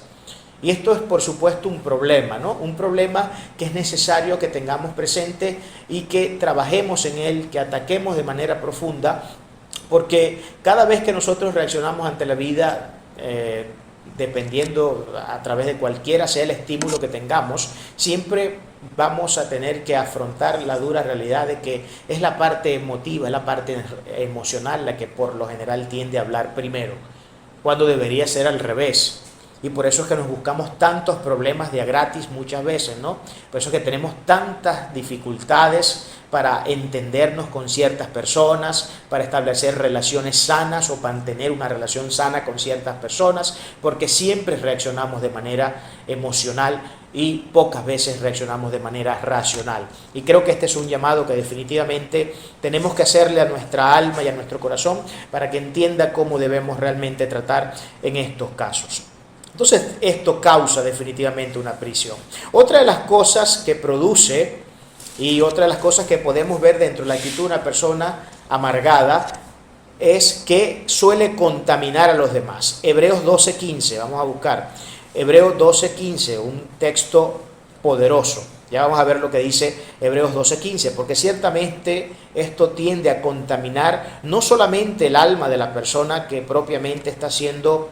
Y esto es, por supuesto, un problema, ¿no? Un problema que es necesario que tengamos presente y que trabajemos en él, que ataquemos de manera profunda, porque cada vez que nosotros reaccionamos ante la vida, dependiendo a través de cualquiera sea el estímulo que tengamos, siempre vamos a tener que afrontar la dura realidad de que es la parte emotiva, es la parte emocional la que por lo general tiende a hablar primero, cuando debería ser al revés. Y por eso es que nos buscamos tantos problemas de a gratis muchas veces, ¿no? Por eso es que tenemos tantas dificultades para entendernos con ciertas personas, para establecer relaciones sanas o mantener una relación sana con ciertas personas, porque siempre reaccionamos de manera emocional y pocas veces reaccionamos de manera racional. Y creo que este es un llamado que definitivamente tenemos que hacerle a nuestra alma y a nuestro corazón para que entienda cómo debemos realmente tratar en estos casos. Entonces esto causa definitivamente una prisión. Otra de las cosas que produce y otra de las cosas que podemos ver dentro de la actitud de una persona amargada es que suele contaminar a los demás. Hebreos 12:15, vamos a buscar. Hebreos 12:15, un texto poderoso. Ya vamos a ver lo que dice Hebreos 12:15, porque ciertamente esto tiende a contaminar no solamente el alma de la persona que propiamente está siendo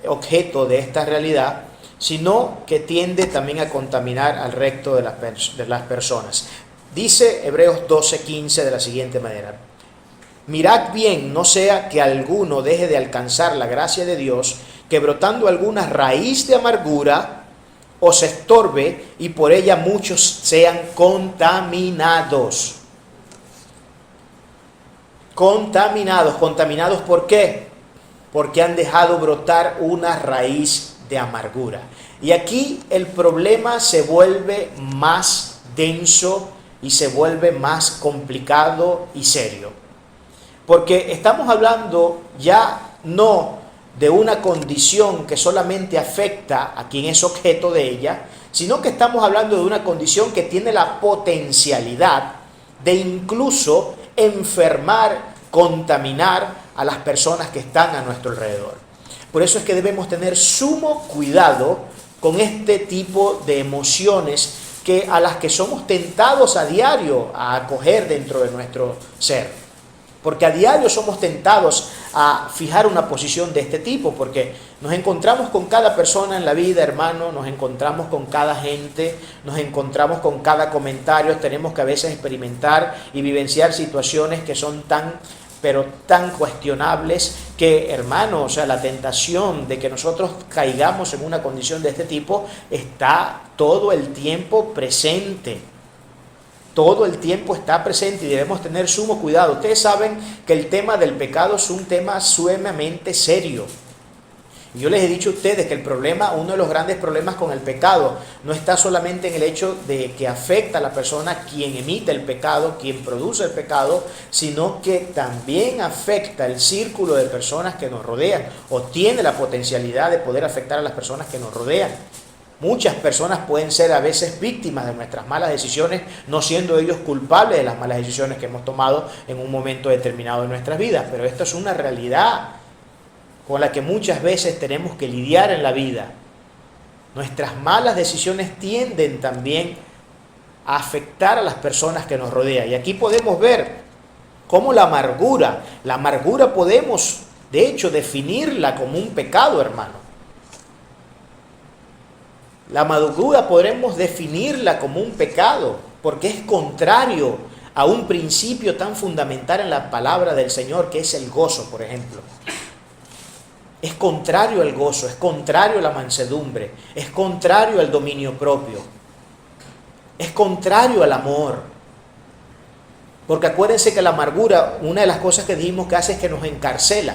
objeto de esta realidad, sino que tiende también a contaminar al resto de las personas. Dice Hebreos 12:15 de la siguiente manera: mirad bien, no sea que alguno deje de alcanzar la gracia de Dios, que brotando alguna raíz de amargura os estorbe y por ella muchos sean contaminados. ¿Contaminados por qué? Porque han dejado brotar una raíz de amargura. Y aquí el problema se vuelve más denso y se vuelve más complicado y serio. Porque estamos hablando ya no de una condición que solamente afecta a quien es objeto de ella, sino que estamos hablando de una condición que tiene la potencialidad de incluso enfermar, contaminar a las personas que están a nuestro alrededor. Por eso es que debemos tener sumo cuidado con este tipo de emociones a las que somos tentados a diario a acoger dentro de nuestro ser. Porque a diario somos tentados a fijar una posición de este tipo, porque nos encontramos con cada persona en la vida, hermano, nos encontramos con cada gente, nos encontramos con cada comentario, tenemos que a veces experimentar y vivenciar situaciones que son pero tan cuestionables que, hermano, o sea, la tentación de que nosotros caigamos en una condición de este tipo está todo el tiempo presente. Todo el tiempo está presente y debemos tener sumo cuidado. Ustedes saben que el tema del pecado es un tema sumamente serio. Y yo les he dicho a ustedes que uno de los grandes problemas con el pecado no está solamente en el hecho de que afecta a la persona quien emite el pecado, quien produce el pecado, sino que también afecta el círculo de personas que nos rodean o tiene la potencialidad de poder afectar a las personas que nos rodean. Muchas personas pueden ser a veces víctimas de nuestras malas decisiones, no siendo ellos culpables de las malas decisiones que hemos tomado en un momento determinado de nuestras vidas. Pero esto es una realidad con la que muchas veces tenemos que lidiar en la vida. Nuestras malas decisiones tienden también a afectar a las personas que nos rodean. Y aquí podemos ver cómo la amargura podemos, de hecho, definirla como un pecado, hermano. La amargura podremos definirla como un pecado, porque es contrario a un principio tan fundamental en la palabra del Señor, que es el gozo, por ejemplo. Es contrario al gozo, es contrario a la mansedumbre, es contrario al dominio propio, es contrario al amor. Porque acuérdense que la amargura, una de las cosas que dijimos que hace es que nos encarcela.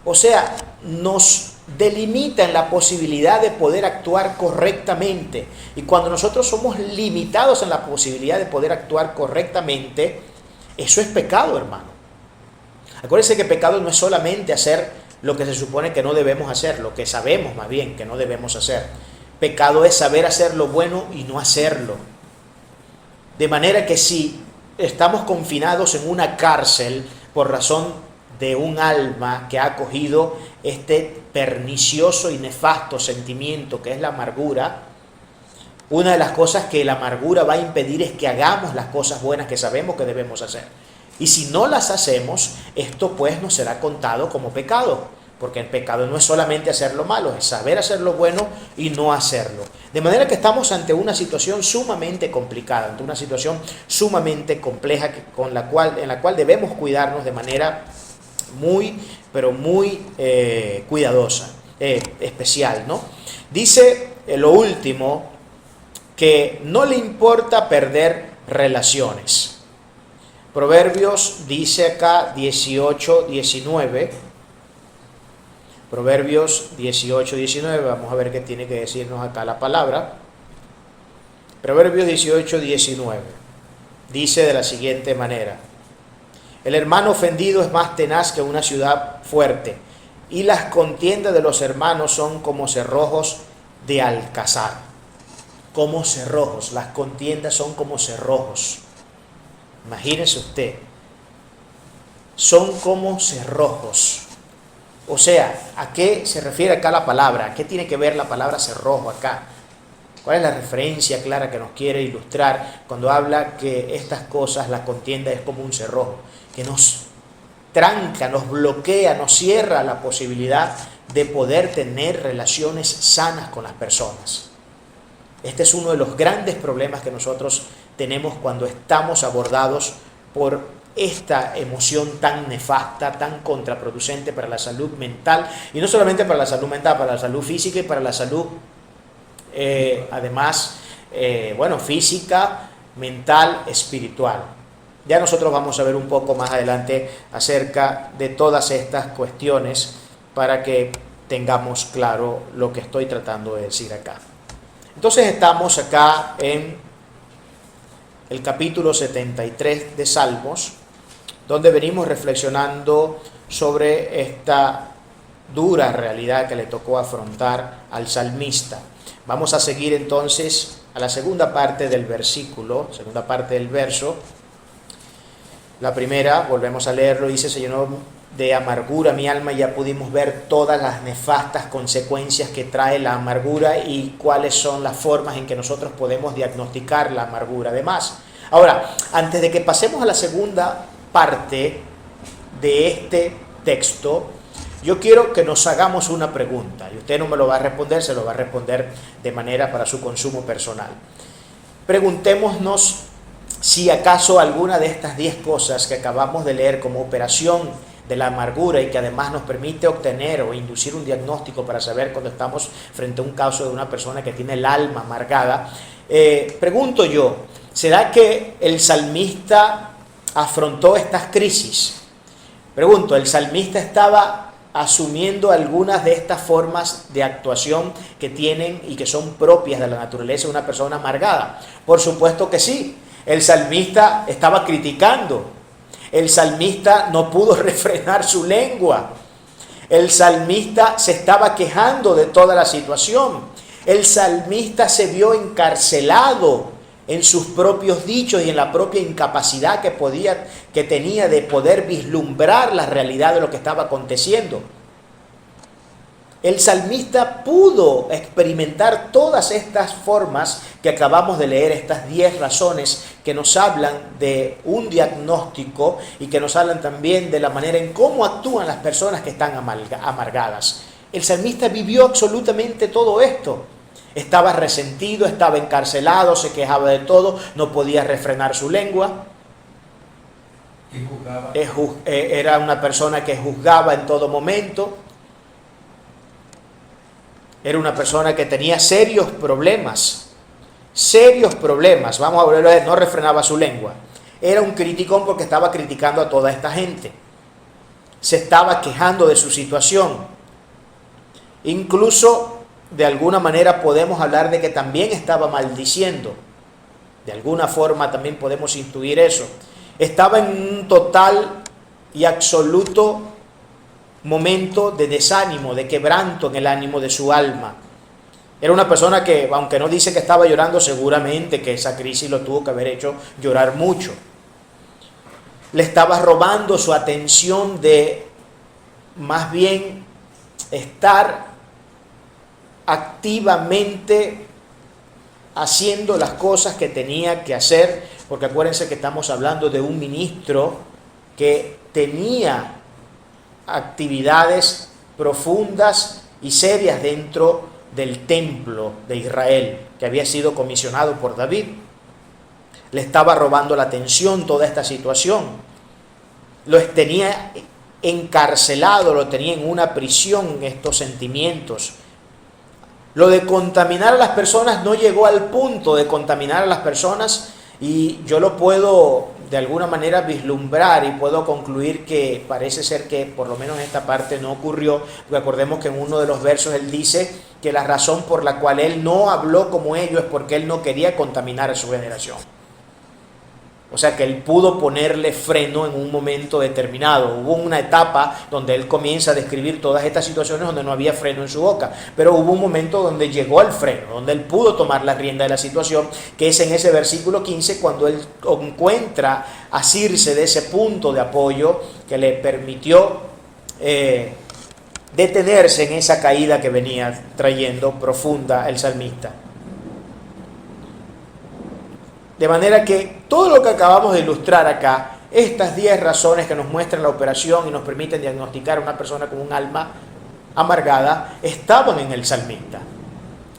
O sea, nos delimita en la posibilidad de poder actuar correctamente. Y cuando nosotros somos limitados en la posibilidad de poder actuar correctamente, eso es pecado, hermano. Acuérdense que pecado no es solamente hacer lo que se supone que no debemos hacer, lo que sabemos más bien que no debemos hacer. Pecado es saber hacer lo bueno y no hacerlo. De manera que si estamos confinados en una cárcel por razón de un alma que ha acogido este pernicioso y nefasto sentimiento que es la amargura, una de las cosas que la amargura va a impedir es que hagamos las cosas buenas que sabemos que debemos hacer. Y si no las hacemos, esto pues nos será contado como pecado, porque el pecado no es solamente hacer lo malo, es saber hacer lo bueno y no hacerlo. De manera que estamos ante una situación sumamente complicada, ante una situación sumamente compleja en la cual debemos cuidarnos de manera muy, pero muy cuidadosa, especial, ¿no? Dice lo último, que no le importa perder relaciones. Proverbios dice acá 18:19. Proverbios 18:19. Vamos a ver qué tiene que decirnos acá la palabra. Proverbios 18:19. Dice de la siguiente manera: el hermano ofendido es más tenaz que una ciudad fuerte, y las contiendas de los hermanos son como cerrojos de alcazar. Como cerrojos, las contiendas son como cerrojos. Imagínese usted, son como cerrojos. O sea, ¿a qué se refiere acá la palabra? ¿A qué tiene que ver la palabra cerrojo acá? ¿Cuál es la referencia clara que nos quiere ilustrar cuando habla que estas cosas, la contienda es como un cerrojo, que nos tranca, nos bloquea, nos cierra la posibilidad de poder tener relaciones sanas con las personas? Este es uno de los grandes problemas que nosotros tenemos cuando estamos abordados por esta emoción tan nefasta, tan contraproducente para la salud mental, y no solamente para la salud mental, para la salud física y para la salud además, física, mental, espiritual. Ya nosotros vamos a ver un poco más adelante acerca de todas estas cuestiones para que tengamos claro lo que estoy tratando de decir acá. Entonces estamos acá en el capítulo 73 de Salmos, donde venimos reflexionando sobre esta dura realidad que le tocó afrontar al salmista. Vamos a seguir entonces a la segunda parte del versículo, segunda parte del verso. La primera, volvemos a leerlo, dice: se llenó de amargura mi alma. Ya pudimos ver todas las nefastas consecuencias que trae la amargura y cuáles son las formas en que nosotros podemos diagnosticar la amargura. Además, ahora, antes de que pasemos a la segunda parte de este texto, yo quiero que nos hagamos una pregunta, y usted no me lo va a responder, se lo va a responder de manera para su consumo personal. Preguntémonos si acaso alguna de estas 10 cosas que acabamos de leer como operación de la amargura y que además nos permite obtener o inducir un diagnóstico para saber cuando estamos frente a un caso de una persona que tiene el alma amargada, pregunto yo, ¿será que el salmista afrontó estas crisis? Pregunto, ¿el salmista estaba asumiendo algunas de estas formas de actuación que tienen y que son propias de la naturaleza de una persona amargada? Por supuesto que sí. El salmista estaba criticando. El salmista no pudo refrenar su lengua. El salmista se estaba quejando de toda la situación. El salmista se vio encarcelado en sus propios dichos y en la propia incapacidad que tenía de poder vislumbrar la realidad de lo que estaba aconteciendo. El salmista pudo experimentar todas estas formas que acabamos de leer, estas 10 razones que nos hablan de un diagnóstico y que nos hablan también de la manera en cómo actúan las personas que están amargadas. El salmista vivió absolutamente todo esto. Estaba resentido, estaba encarcelado, se quejaba de todo, no podía refrenar su lengua. Era una persona que juzgaba en todo momento. Era una persona que tenía serios problemas. Vamos a volverlo a ver, no refrenaba su lengua. Era un criticón porque estaba criticando a toda esta gente. Se estaba quejando de su situación. Incluso, de alguna manera podemos hablar de que también estaba maldiciendo. De alguna forma también podemos intuir eso. Estaba en un total y absoluto momento de desánimo, de quebranto en el ánimo de su alma. Era una persona que, aunque no dice que estaba llorando, seguramente que esa crisis lo tuvo que haber hecho llorar mucho. Le estaba robando su atención de más bien estar activamente haciendo las cosas que tenía que hacer, porque acuérdense que estamos hablando de un ministro que tenía actividades profundas y serias dentro del templo de Israel, que había sido comisionado por David. Le estaba robando la atención toda esta situación. Lo tenía encarcelado, lo tenía en una prisión, estos sentimientos. Lo de contaminar a las personas no llegó al punto de contaminar a las personas, y yo lo puedo de alguna manera vislumbrar y puedo concluir que parece ser que por lo menos esta parte no ocurrió, porque acordemos que en uno de los versos él dice que la razón por la cual él no habló como ellos es porque él no quería contaminar a su generación. O sea que él pudo ponerle freno en un momento determinado. Hubo una etapa donde él comienza a describir todas estas situaciones donde no había freno en su boca, pero hubo un momento donde llegó al freno, donde él pudo tomar la rienda de la situación, que es en ese versículo 15, cuando él encuentra asirse de ese punto de apoyo que le permitió detenerse en esa caída que venía trayendo profunda el salmista. De manera que todo lo que acabamos de ilustrar acá, estas 10 razones que nos muestran la operación y nos permiten diagnosticar a una persona con un alma amargada, estaban en el salmista.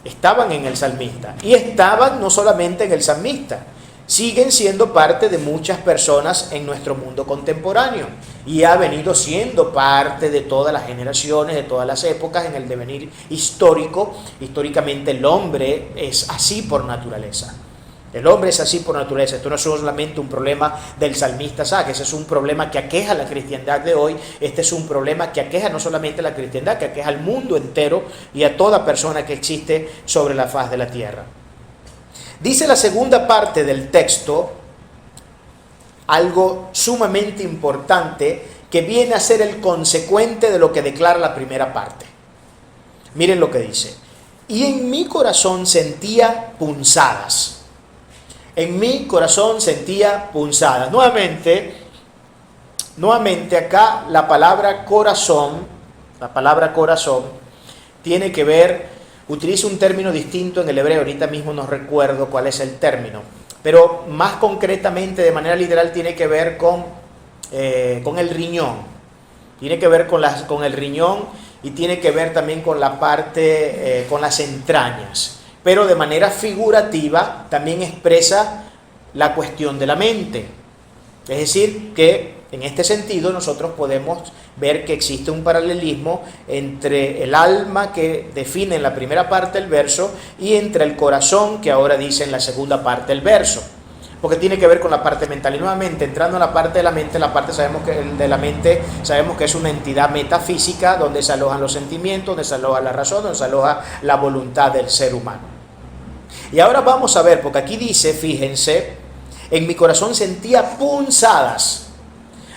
Estaban en el salmista. Y estaban no solamente en el salmista, siguen siendo parte de muchas personas en nuestro mundo contemporáneo. Y ha venido siendo parte de todas las generaciones, de todas las épocas, en el devenir histórico. Históricamente el hombre es así por naturaleza. El hombre es así por naturaleza. Esto no es solamente un problema del salmista Saques, es un problema que aqueja a la cristiandad de hoy. Este es un problema que aqueja no solamente a la cristiandad, que aqueja al mundo entero y a toda persona que existe sobre la faz de la tierra. Dice la segunda parte del texto algo sumamente importante que viene a ser el consecuente de lo que declara la primera parte. Miren lo que dice: y en mi corazón sentía punzadas. En mi corazón sentía punzadas. Nuevamente acá la palabra corazón tiene que ver, utiliza un término distinto en el hebreo, ahorita mismo no recuerdo cuál es el término, pero más concretamente, de manera literal, tiene que ver con el riñón. Tiene que ver con el riñón y tiene que ver también con la parte, con las entrañas. Pero de manera figurativa también expresa la cuestión de la mente. Es decir, que en este sentido nosotros podemos ver que existe un paralelismo entre el alma que define en la primera parte del verso y entre el corazón que ahora dice en la segunda parte del verso. Porque tiene que ver con la parte mental. Y nuevamente, entrando en la parte de la mente, sabemos que es una entidad metafísica donde se alojan los sentimientos, donde se aloja la razón, donde se aloja la voluntad del ser humano. Y ahora vamos a ver, porque aquí dice, fíjense, en mi corazón sentía punzadas.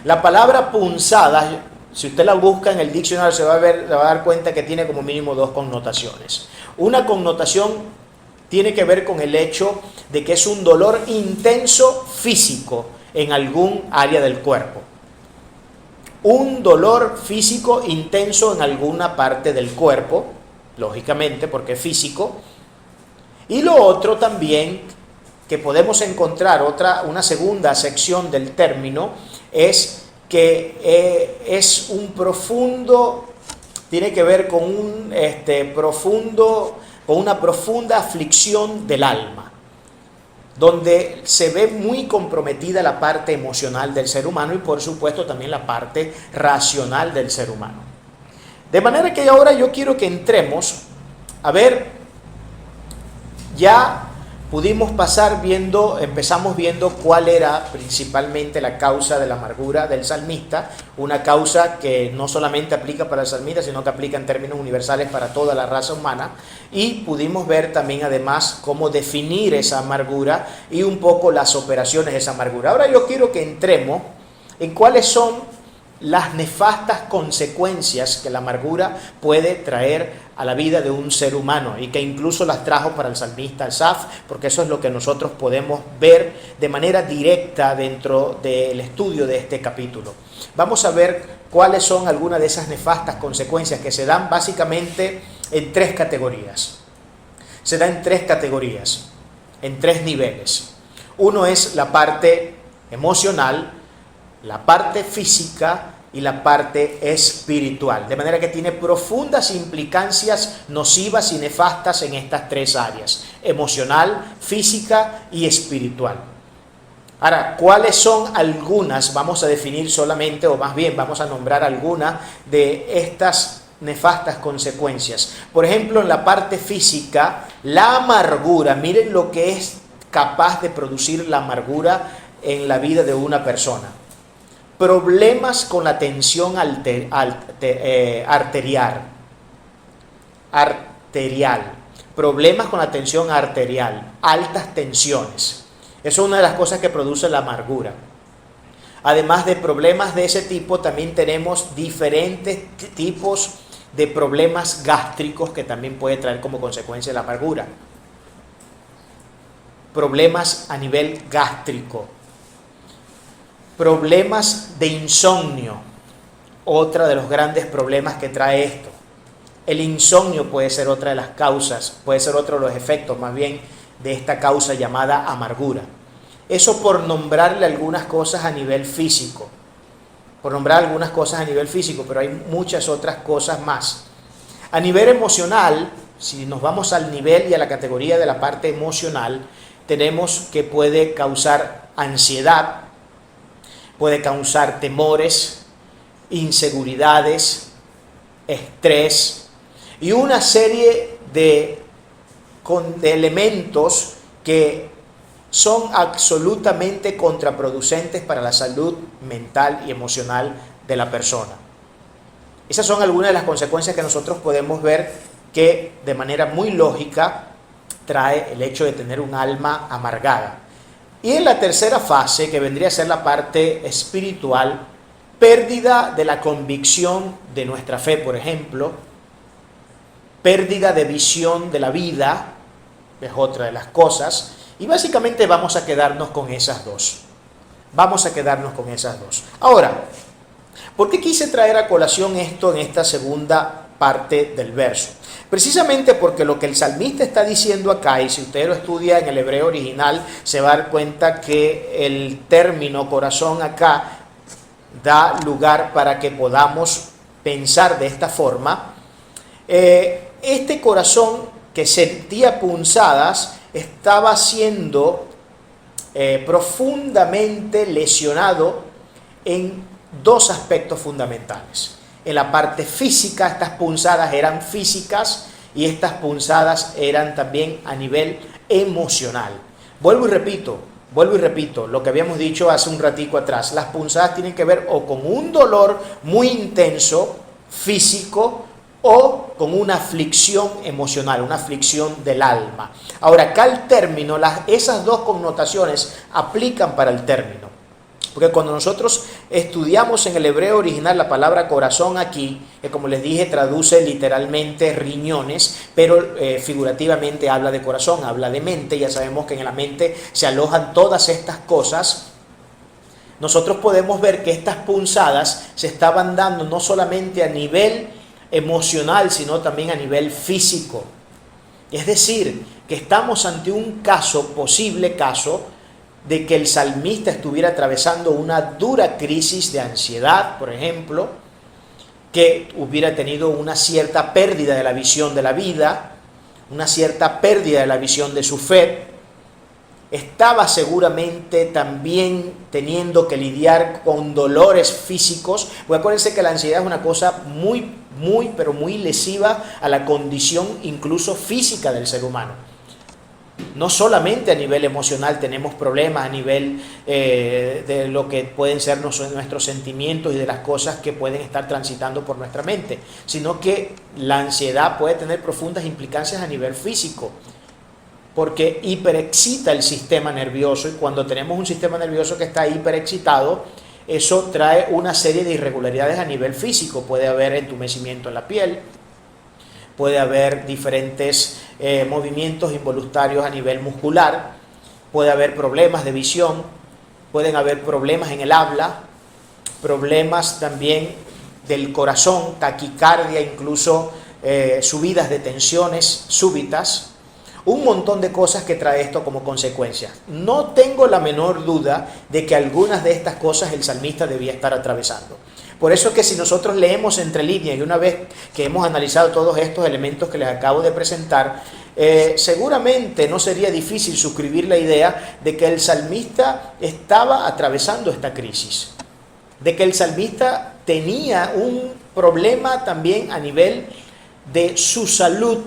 La palabra punzadas, si usted la busca en el diccionario, se va a dar cuenta que tiene como mínimo 2 connotaciones. Una connotación tiene que ver con el hecho de que es un dolor intenso físico en algún área del cuerpo. Un dolor físico intenso en alguna parte del cuerpo, lógicamente, porque es físico. Y lo otro también que podemos encontrar, una segunda sección del término, es que es un profundo, tiene que ver con una profunda aflicción del alma, donde se ve muy comprometida la parte emocional del ser humano y por supuesto también la parte racional del ser humano. De manera que ahora yo quiero que entremos a ver. Ya empezamos viendo cuál era principalmente la causa de la amargura del salmista, una causa que no solamente aplica para el salmista, sino que aplica en términos universales para toda la raza humana, y pudimos ver también además cómo definir esa amargura y un poco las operaciones de esa amargura. Ahora yo quiero que entremos en cuáles son las nefastas consecuencias que la amargura puede traer a la vida de un ser humano y que incluso las trajo para el salmista Asaf, porque eso es lo que nosotros podemos ver de manera directa dentro del estudio de este capítulo. Vamos a ver cuáles son algunas de esas nefastas consecuencias que se dan básicamente en 3 categorías. Se da en 3 categorías, en 3 niveles. Uno es la parte emocional, la parte física y la parte espiritual, de manera que tiene profundas implicancias nocivas y nefastas en estas 3 áreas: emocional, física y espiritual. Ahora, ¿cuáles son algunas? Vamos a definir solamente, o más bien vamos a nombrar algunas de estas nefastas consecuencias. Por ejemplo, en la parte física, la amargura, miren lo que es capaz de producir la amargura en la vida de una persona. Problemas con la tensión arterial. Problemas con la tensión arterial, altas tensiones. Eso es una de las cosas que produce la amargura. Además de problemas de ese tipo, también tenemos diferentes tipos de problemas gástricos que también puede traer como consecuencia la amargura. Problemas a nivel gástrico. Problemas de insomnio. Otra de los grandes problemas que trae esto. El insomnio puede ser otra de las causas, puede ser otro de los efectos más bien de esta causa llamada amargura. Eso por nombrarle algunas cosas a nivel físico. Por nombrar algunas cosas a nivel físico, pero hay muchas otras cosas más. A nivel emocional, si nos vamos al nivel y a la categoría de la parte emocional, tenemos que puede causar ansiedad, puede causar temores, inseguridades, estrés y una serie de elementos que son absolutamente contraproducentes para la salud mental y emocional de la persona. Esas son algunas de las consecuencias que nosotros podemos ver que de manera muy lógica trae el hecho de tener un alma amargada. Y en la tercera fase, que vendría a ser la parte espiritual, pérdida de la convicción de nuestra fe, por ejemplo, pérdida de visión de la vida, es otra de las cosas, y básicamente vamos a quedarnos con esas dos. Vamos a quedarnos con esas dos. Ahora, ¿por qué quise traer a colación esto en esta segunda parte del verso? Precisamente porque lo que el salmista está diciendo acá, y si usted lo estudia en el hebreo original, se va a dar cuenta que el término corazón acá da lugar para que podamos pensar de esta forma. Este corazón que sentía punzadas estaba siendo profundamente lesionado en dos aspectos fundamentales. En la parte física, estas punzadas eran físicas y estas punzadas eran también a nivel emocional. Vuelvo y repito lo que habíamos dicho hace un ratico atrás. Las punzadas tienen que ver o con un dolor muy intenso, físico, o con una aflicción emocional, una aflicción del alma. Ahora, acá el término, esas dos connotaciones aplican para el término. Porque cuando nosotros estudiamos en el hebreo original la palabra corazón aquí, que como les dije traduce literalmente riñones, pero figurativamente habla de corazón, habla de mente. Ya sabemos que en la mente se alojan todas estas cosas. Nosotros podemos ver que estas punzadas se estaban dando no solamente a nivel emocional, sino también a nivel físico. Es decir, que estamos ante un posible caso, de que el salmista estuviera atravesando una dura crisis de ansiedad, por ejemplo, que hubiera tenido una cierta pérdida de la visión de la vida, una cierta pérdida de la visión de su fe. Estaba seguramente también teniendo que lidiar con dolores físicos, porque acuérdense que la ansiedad es una cosa pero muy lesiva a la condición incluso física del ser humano. No solamente a nivel emocional tenemos problemas, a nivel de lo que pueden ser nuestros sentimientos y de las cosas que pueden estar transitando por nuestra mente, sino que la ansiedad puede tener profundas implicancias a nivel físico, porque hiperexcita el sistema nervioso, y cuando tenemos un sistema nervioso que está hiperexcitado, eso trae una serie de irregularidades a nivel físico. Puede haber entumecimiento en la piel, puede haber diferentes movimientos involuntarios a nivel muscular, puede haber problemas de visión, pueden haber problemas en el habla, problemas también del corazón, taquicardia, incluso subidas de tensiones súbitas, un montón de cosas que trae esto como consecuencia. No tengo la menor duda de que algunas de estas cosas el salmista debía estar atravesando. Por eso es que si nosotros leemos entre líneas y una vez que hemos analizado todos estos elementos que les acabo de presentar, seguramente no sería difícil suscribir la idea de que el salmista estaba atravesando esta crisis, de que el salmista tenía un problema también a nivel de su salud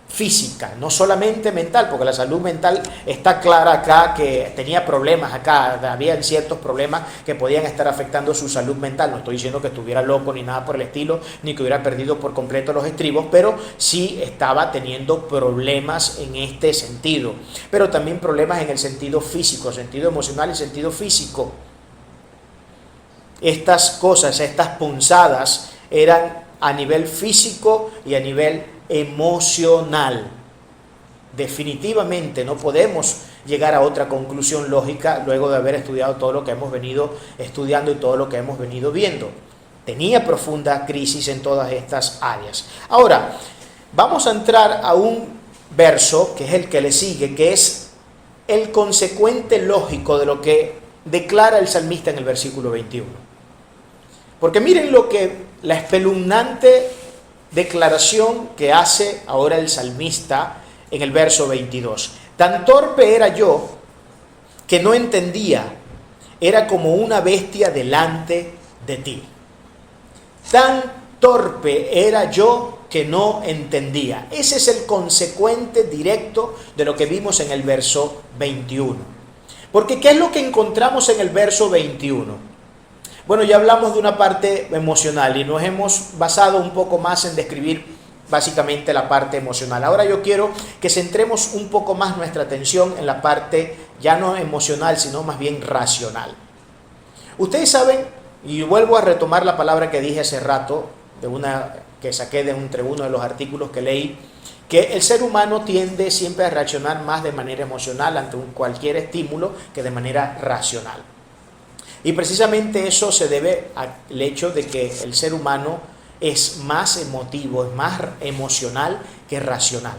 física, no solamente mental, porque la salud mental está clara acá que tenía problemas acá, había ciertos problemas que podían estar afectando su salud mental. No estoy diciendo que estuviera loco ni nada por el estilo, ni que hubiera perdido por completo los estribos, pero sí estaba teniendo problemas en este sentido, pero también problemas en el sentido físico, sentido emocional y sentido físico. Estas cosas, estas punzadas eran a nivel físico y a nivel emocional. Definitivamente no podemos llegar a otra conclusión lógica luego de haber estudiado todo lo que hemos venido estudiando y todo lo que hemos venido viendo. Tenía profunda crisis en todas estas áreas. Ahora, vamos a entrar a un verso que es el que le sigue, que es el consecuente lógico de lo que declara el salmista en el versículo 21. Porque miren lo que la espeluznante declaración que hace ahora el salmista en el verso 22. Tan torpe era yo que no entendía, era como una bestia delante de ti. Tan torpe era yo que no entendía. Ese es el consecuente directo de lo que vimos en el verso 21. Porque ¿qué es lo que encontramos en el verso 21? Bueno, ya hablamos de una parte emocional y nos hemos basado un poco más en describir básicamente la parte emocional. Ahora yo quiero que centremos un poco más nuestra atención en la parte ya no emocional, sino más bien racional. Ustedes saben, y vuelvo a retomar la palabra que dije hace rato, que saqué entre uno de los artículos que leí, que el ser humano tiende siempre a reaccionar más de manera emocional ante cualquier estímulo que de manera racional. Y precisamente eso se debe al hecho de que el ser humano es más emotivo, es más emocional que racional.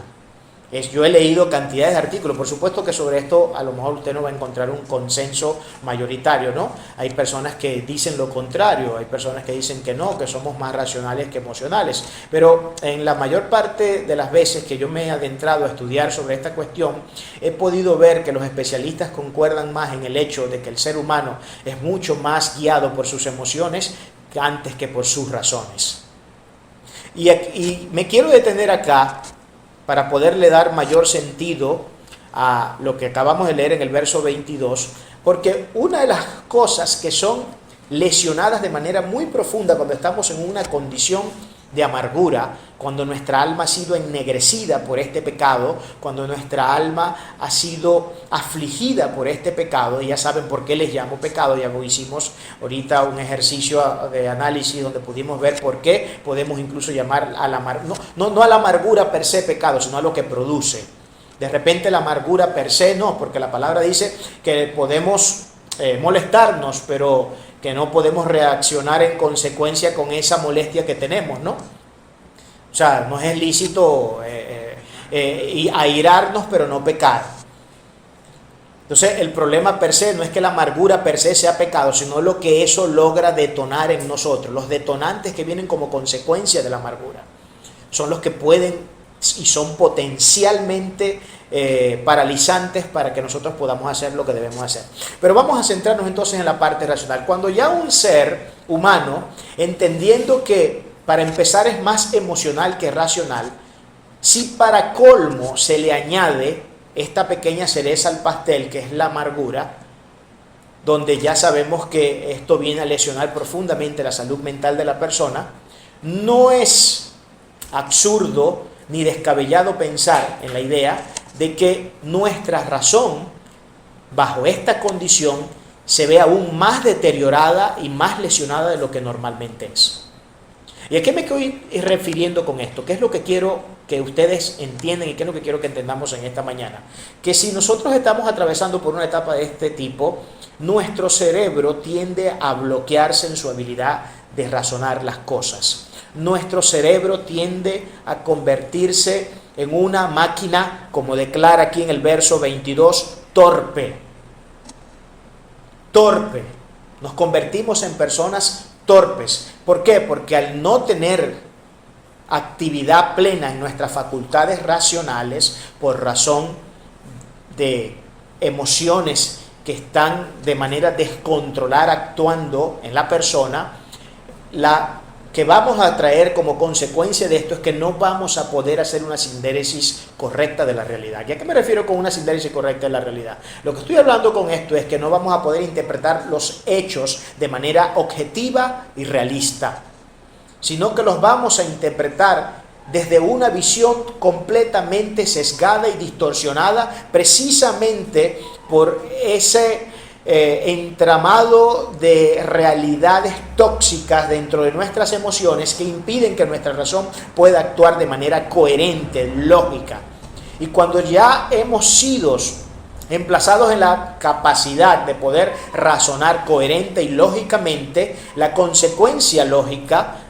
Yo he leído cantidades de artículos, por supuesto que sobre esto a lo mejor usted no va a encontrar un consenso mayoritario, ¿no? Hay personas que dicen lo contrario, hay personas que dicen que no, que somos más racionales que emocionales, pero en la mayor parte de las veces que yo me he adentrado a estudiar sobre esta cuestión, he podido ver que los especialistas concuerdan más en el hecho de que el ser humano es mucho más guiado por sus emociones antes que por sus razones. Y me quiero detener acá para poderle dar mayor sentido a lo que acabamos de leer en el verso 22, porque una de las cosas que son lesionadas de manera muy profunda cuando estamos en una condición de amargura, cuando nuestra alma ha sido ennegrecida por este pecado, cuando nuestra alma ha sido afligida por este pecado, y ya saben por qué les llamo pecado, ya hicimos ahorita un ejercicio de análisis donde pudimos ver por qué podemos incluso llamar a la no a la amargura per se pecado, sino a lo que produce. De repente la amargura per se no, porque la palabra dice que podemos molestarnos, pero que no podemos reaccionar en consecuencia con esa molestia que tenemos, ¿no? O sea, no es lícito airarnos, pero no pecar. Entonces, el problema per se no es que la amargura per se sea pecado, sino lo que eso logra detonar en nosotros. Los detonantes que vienen como consecuencia de la amargura son los que pueden y son potencialmente paralizantes para que nosotros podamos hacer lo que debemos hacer. Pero vamos a centrarnos entonces en la parte racional. Cuando ya un ser humano, entendiendo que para empezar es más emocional que racional, si para colmo se le añade esta pequeña cereza al pastel que es la amargura, donde ya sabemos que esto viene a lesionar profundamente la salud mental de la persona, no es absurdo ni descabellado pensar en la idea de que nuestra razón, bajo esta condición, se ve aún más deteriorada y más lesionada de lo que normalmente es. ¿Y a qué me estoy refiriendo con esto? ¿Qué es lo que quiero que ustedes entiendan y qué es lo que quiero que entendamos en esta mañana? Que si nosotros estamos atravesando por una etapa de este tipo, nuestro cerebro tiende a bloquearse en su habilidad de razonar las cosas. Nuestro cerebro tiende a convertirse en una máquina, como declara aquí en el verso 22, torpe. Torpe. Nos convertimos en personas torpes. ¿Por qué? Porque al no tener actividad plena en nuestras facultades racionales, por razón de emociones que están de manera descontrolada actuando en la persona, la que vamos a traer como consecuencia de esto es que no vamos a poder hacer una síntesis correcta de la realidad. ¿Y a qué me refiero con una síntesis correcta de la realidad? Lo que estoy hablando con esto es que no vamos a poder interpretar los hechos de manera objetiva y realista, sino que los vamos a interpretar desde una visión completamente sesgada y distorsionada, precisamente por ese entramado de realidades tóxicas dentro de nuestras emociones que impiden que nuestra razón pueda actuar de manera coherente, lógica. Y cuando ya hemos sido emplazados en la capacidad de poder razonar coherente y lógicamente, la consecuencia lógica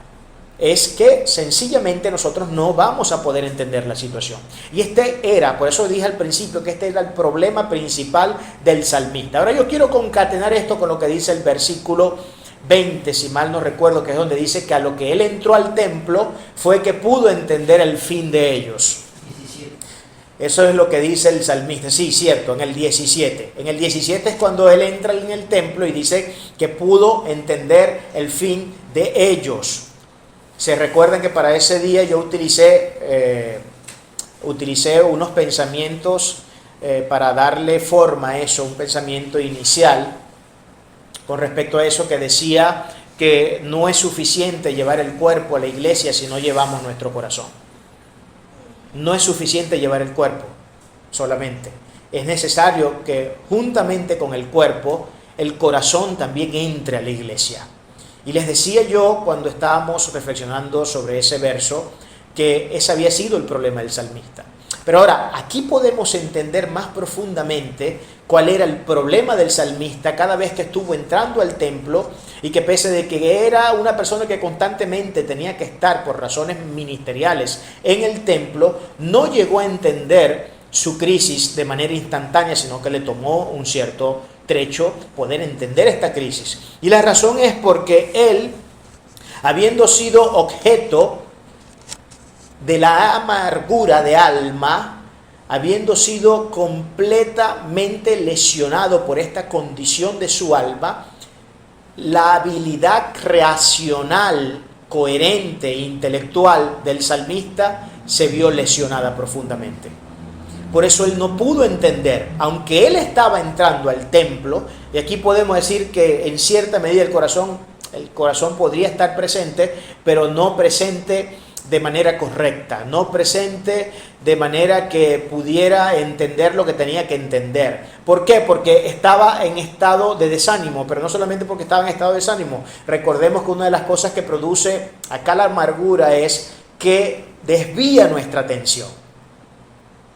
es que sencillamente nosotros no vamos a poder entender la situación. Y por eso dije al principio que este era el problema principal del salmista. Ahora yo quiero concatenar esto con lo que dice el versículo 20, si mal no recuerdo, que es donde dice que a lo que él entró al templo fue que pudo entender el fin de ellos. 17. Eso es lo que dice el salmista. Sí, cierto, en el 17. En el 17 es cuando él entra en el templo y dice que pudo entender el fin de ellos. Se recuerdan que para ese día yo utilicé unos pensamientos para darle forma a eso, un pensamiento inicial con respecto a eso que decía que no es suficiente llevar el cuerpo a la iglesia si no llevamos nuestro corazón. No es suficiente llevar el cuerpo solamente. Es necesario que juntamente con el cuerpo, el corazón también entre a la iglesia. Y les decía yo cuando estábamos reflexionando sobre ese verso que ese había sido el problema del salmista. Pero ahora, aquí podemos entender más profundamente cuál era el problema del salmista cada vez que estuvo entrando al templo y que pese de que era una persona que constantemente tenía que estar por razones ministeriales en el templo, no llegó a entender su crisis de manera instantánea, sino que le tomó un cierto trecho poder entender esta crisis. Y la razón es porque él, habiendo sido objeto de la amargura de alma, habiendo sido completamente lesionado por esta condición de su alma, la habilidad racional, coherente e intelectual del salmista se vio lesionada profundamente. Por eso él no pudo entender, aunque él estaba entrando al templo, y aquí podemos decir que en cierta medida el corazón podría estar presente, pero no presente de manera correcta, no presente de manera que pudiera entender lo que tenía que entender. ¿Por qué? Porque estaba en estado de desánimo, pero no solamente porque estaba en estado de desánimo. Recordemos que una de las cosas que produce acá la amargura es que desvía nuestra atención.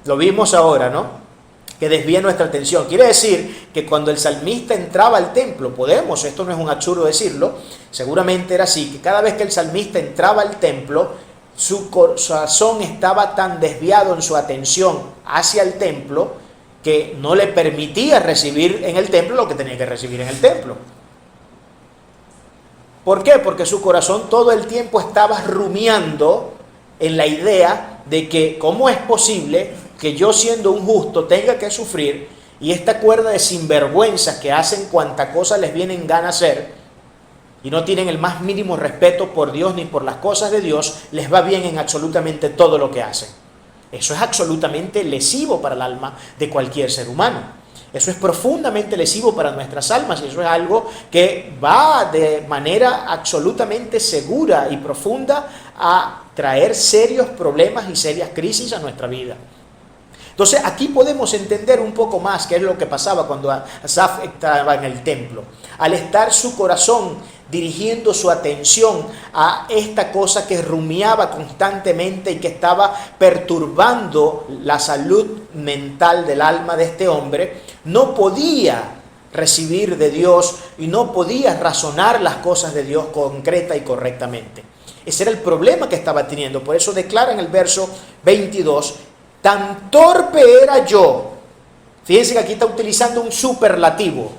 Lo vimos ahora, ¿no? Que desvía nuestra atención. Quiere decir que cuando el salmista entraba al templo, esto no es un absurdo decirlo, seguramente era así, que cada vez que el salmista entraba al templo, su corazón estaba tan desviado en su atención hacia el templo que no le permitía recibir en el templo lo que tenía que recibir en el templo. ¿Por qué? Porque su corazón todo el tiempo estaba rumiando en la idea de que cómo es posible que yo, siendo un justo, tenga que sufrir, y esta cuerda de sinvergüenzas que hacen cuanta cosa les viene en gana hacer y no tienen el más mínimo respeto por Dios ni por las cosas de Dios, les va bien en absolutamente todo lo que hacen. Eso es absolutamente lesivo para el alma de cualquier ser humano. Eso es profundamente lesivo para nuestras almas, y eso es algo que va de manera absolutamente segura y profunda a traer serios problemas y serias crisis a nuestra vida. Entonces aquí podemos entender un poco más qué es lo que pasaba cuando Asaf estaba en el templo. Al estar su corazón dirigiendo su atención a esta cosa que rumiaba constantemente y que estaba perturbando la salud mental del alma de este hombre, no podía recibir de Dios y no podía razonar las cosas de Dios concreta y correctamente. Ese era el problema que estaba teniendo. Por eso declara en el verso 22, tan torpe era yo. Fíjense que aquí está utilizando un superlativo.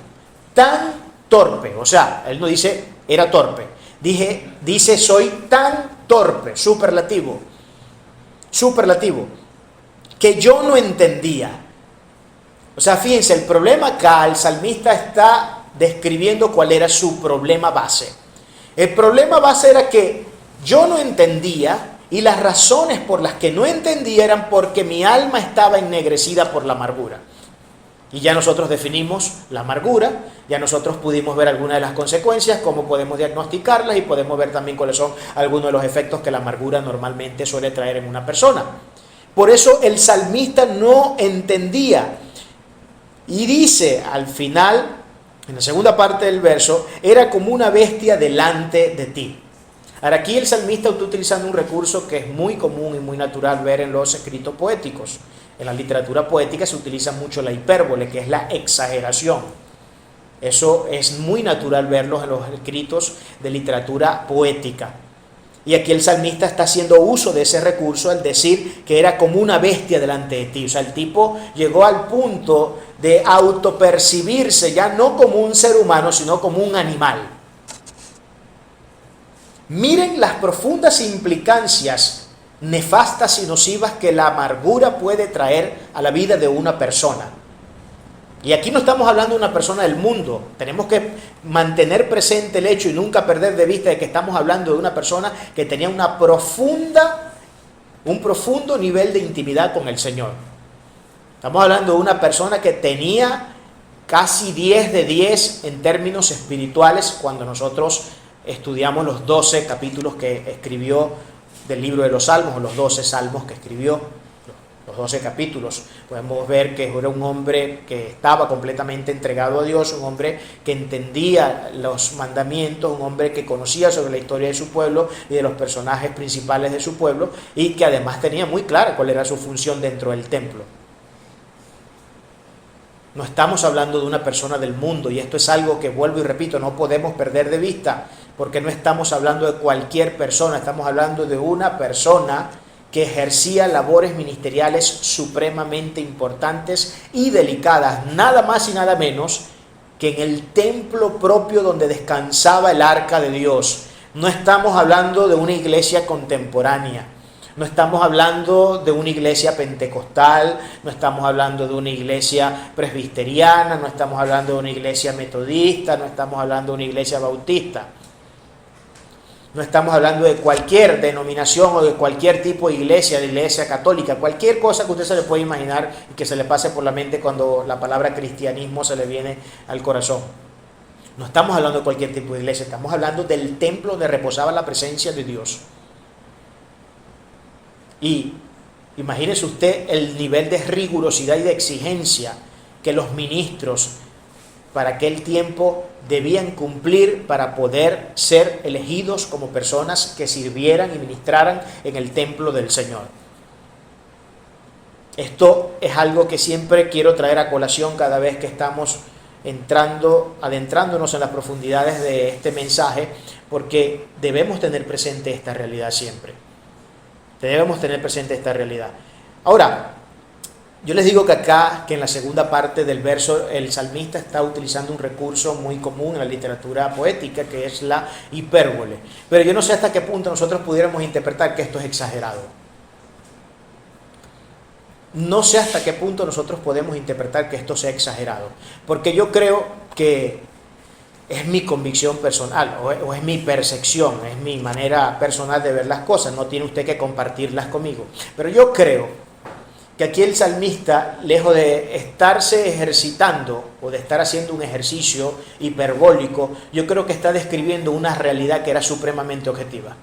Tan torpe. O sea, él no dice era torpe. Dice soy tan torpe. Superlativo. Superlativo. Que yo no entendía. O sea, fíjense, el problema acá, el salmista está describiendo cuál era su problema base. El problema base era que Yo no entendía, y las razones por las que no entendía eran porque mi alma estaba ennegrecida por la amargura. Y ya nosotros definimos la amargura, ya nosotros pudimos ver algunas de las consecuencias, cómo podemos diagnosticarlas y podemos ver también cuáles son algunos de los efectos que la amargura normalmente suele traer en una persona. Por eso el salmista no entendía. Y dice al final, en la segunda parte del verso, era como una bestia delante de ti. Ahora aquí el salmista está utilizando un recurso que es muy común y muy natural ver en los escritos poéticos. En la literatura poética se utiliza mucho la hipérbole, que es la exageración. Eso es muy natural verlo en los escritos de literatura poética. Y aquí el salmista está haciendo uso de ese recurso al decir que era como una bestia delante de ti. O sea, el tipo llegó al punto de autopercibirse ya no como un ser humano, sino como un animal. Miren las profundas implicancias nefastas y nocivas que la amargura puede traer a la vida de una persona. Y aquí no estamos hablando de una persona del mundo. Tenemos que mantener presente el hecho y nunca perder de vista de que estamos hablando de una persona que tenía un profundo nivel de intimidad con el Señor. Estamos hablando de una persona que tenía casi 10 de 10 en términos espirituales cuando nosotros estudiamos los 12 capítulos que escribió del libro de los Salmos, o los 12 salmos que escribió, los 12 capítulos. Podemos ver que era un hombre que estaba completamente entregado a Dios, un hombre que entendía los mandamientos, un hombre que conocía sobre la historia de su pueblo y de los personajes principales de su pueblo, y que además tenía muy clara cuál era su función dentro del templo. No estamos hablando de una persona del mundo, y esto es algo que, vuelvo y repito, no podemos perder de vista, porque no estamos hablando de cualquier persona, estamos hablando de una persona que ejercía labores ministeriales supremamente importantes y delicadas, nada más y nada menos que en el templo propio donde descansaba el arca de Dios. No estamos hablando de una iglesia contemporánea. No estamos hablando de una iglesia pentecostal, no estamos hablando de una iglesia presbiteriana, no estamos hablando de una iglesia metodista, no estamos hablando de una iglesia bautista. No estamos hablando de cualquier denominación o de cualquier tipo de iglesia católica, cualquier cosa que usted se le pueda imaginar y que se le pase por la mente cuando la palabra cristianismo se le viene al corazón. No estamos hablando de cualquier tipo de iglesia, estamos hablando del templo donde reposaba la presencia de Dios. Y imagínese usted el nivel de rigurosidad y de exigencia que los ministros para aquel tiempo debían cumplir para poder ser elegidos como personas que sirvieran y ministraran en el templo del Señor. Esto es algo que siempre quiero traer a colación cada vez que estamos adentrándonos en las profundidades de este mensaje, porque debemos tener presente esta realidad siempre. Debemos tener presente esta realidad. Ahora, yo les digo que acá, que en la segunda parte del verso, el salmista está utilizando un recurso muy común en la literatura poética, que es la hipérbole. Pero yo no sé hasta qué punto nosotros pudiéramos interpretar que esto es exagerado. No sé hasta qué punto nosotros podemos interpretar que esto sea exagerado. Porque yo creo que es mi convicción personal, o es mi percepción, es mi manera personal de ver las cosas. No tiene usted que compartirlas conmigo. Pero yo creo que aquí el salmista, lejos de estarse ejercitando o de estar haciendo un ejercicio hiperbólico, yo creo que está describiendo una realidad que era supremamente objetiva.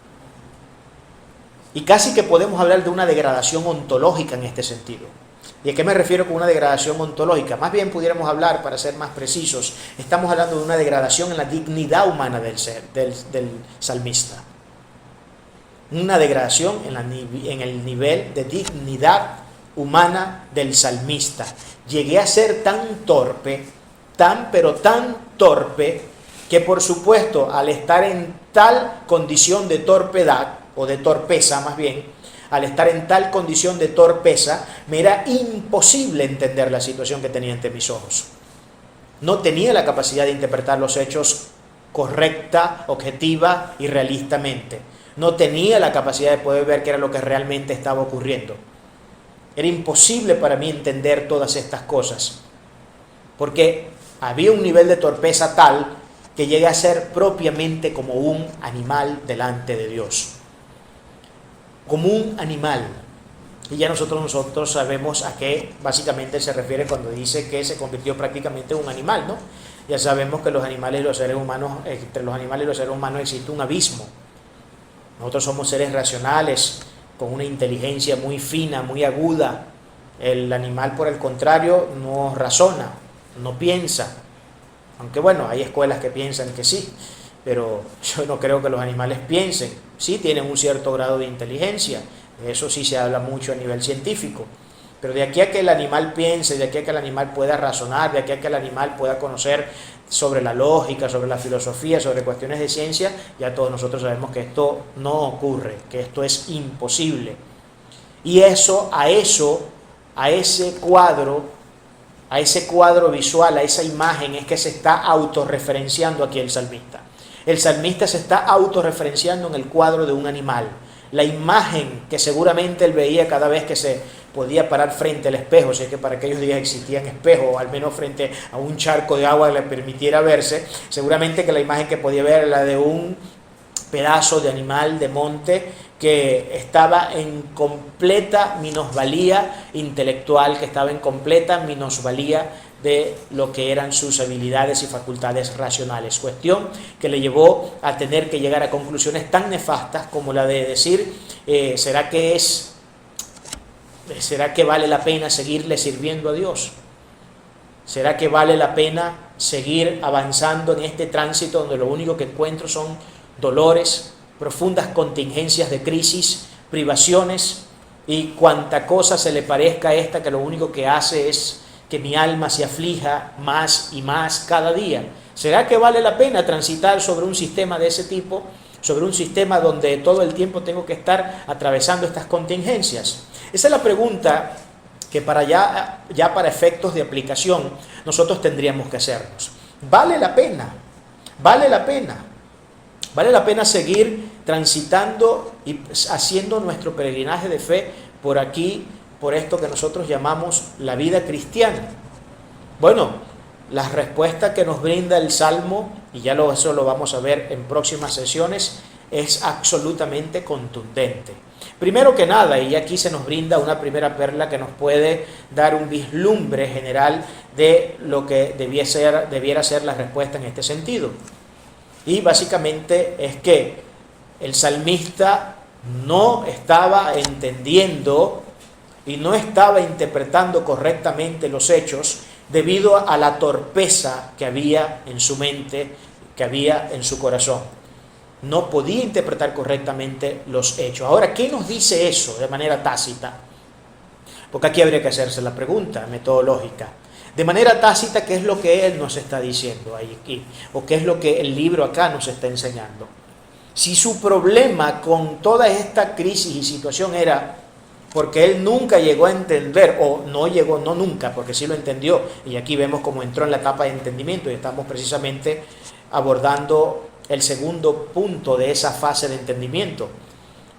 Y casi que podemos hablar de una degradación ontológica en este sentido. ¿Y a qué me refiero con una degradación ontológica? Más bien pudiéramos hablar, para ser más precisos, estamos hablando de una degradación en la dignidad humana del salmista. Una degradación en el nivel de dignidad humana del salmista. Llegué a ser tan torpe, tan torpe, que por supuesto al estar en tal condición de torpedad, o de torpeza más bien, al estar en tal condición de torpeza, me era imposible entender la situación que tenía ante mis ojos. No tenía la capacidad de interpretar los hechos correcta, objetiva y realistamente. No tenía la capacidad de poder ver qué era lo que realmente estaba ocurriendo. Era imposible para mí entender todas estas cosas, porque había un nivel de torpeza tal que llegué a ser propiamente como un animal delante de Dios. como un animal. Y ya nosotros sabemos a qué básicamente se refiere cuando dice que se convirtió prácticamente en un animal, ¿no? Ya sabemos que los animales y los seres humanos, entre los animales y los seres humanos existe un abismo. Nosotros somos seres racionales, con una inteligencia muy fina, muy aguda. El animal, por el contrario, no razona, no piensa. Aunque bueno, hay escuelas que piensan que sí, pero yo no creo que los animales piensen. Sí tienen un cierto grado de inteligencia, de eso sí se habla mucho a nivel científico. Pero de aquí a que el animal piense, de aquí a que el animal pueda razonar, de aquí a que el animal pueda conocer sobre la lógica, sobre la filosofía, sobre cuestiones de ciencia, ya todos nosotros sabemos que esto no ocurre, que esto es imposible. Y a ese cuadro visual, a esa imagen es que se está autorreferenciando aquí el salmista. El salmista se está autorreferenciando en el cuadro de un animal. La imagen que seguramente él veía cada vez que se podía parar frente al espejo, si es que para aquellos días existían espejos, o al menos frente a un charco de agua que le permitiera verse, seguramente que la imagen que podía ver era la de un pedazo de animal de monte que estaba en completa minusvalía intelectual, que estaba en completa minusvalía de lo que eran sus habilidades y facultades racionales. Cuestión que le llevó a tener que llegar a conclusiones tan nefastas como la de decir, ¿será que vale la pena seguirle sirviendo a Dios? ¿Será que vale la pena seguir avanzando en este tránsito donde lo único que encuentro son dolores, profundas contingencias de crisis, privaciones y cuanta cosa se le parezca a esta que lo único que hace es que mi alma se aflija más y más cada día? ¿Será que vale la pena transitar sobre un sistema de ese tipo, sobre un sistema donde todo el tiempo tengo que estar atravesando estas contingencias? Esa es la pregunta que ya para efectos de aplicación nosotros tendríamos que hacernos. ¿Vale la pena? ¿Vale la pena? ¿Vale la pena seguir transitando y haciendo nuestro peregrinaje de fe por aquí, por esto que nosotros llamamos la vida cristiana? Bueno, la respuesta que nos brinda el Salmo, y eso lo vamos a ver en próximas sesiones, es absolutamente contundente. Primero que nada, y aquí se nos brinda una primera perla que nos puede dar un vislumbre general de lo que debiera ser la respuesta en este sentido. Y básicamente es que el salmista no estaba entendiendo y no estaba interpretando correctamente los hechos debido a la torpeza que había en su mente, que había en su corazón. No podía interpretar correctamente los hechos. Ahora, ¿qué nos dice eso de manera tácita? Porque aquí habría que hacerse la pregunta metodológica. De manera tácita, ¿qué es lo que él nos está diciendo aquí? ¿O qué es lo que el libro acá nos está enseñando? Si su problema con toda esta crisis y situación era porque él nunca llegó a entender, o no nunca, porque sí lo entendió, y aquí vemos cómo entró en la etapa de entendimiento, y estamos precisamente abordando el segundo punto de esa fase de entendimiento.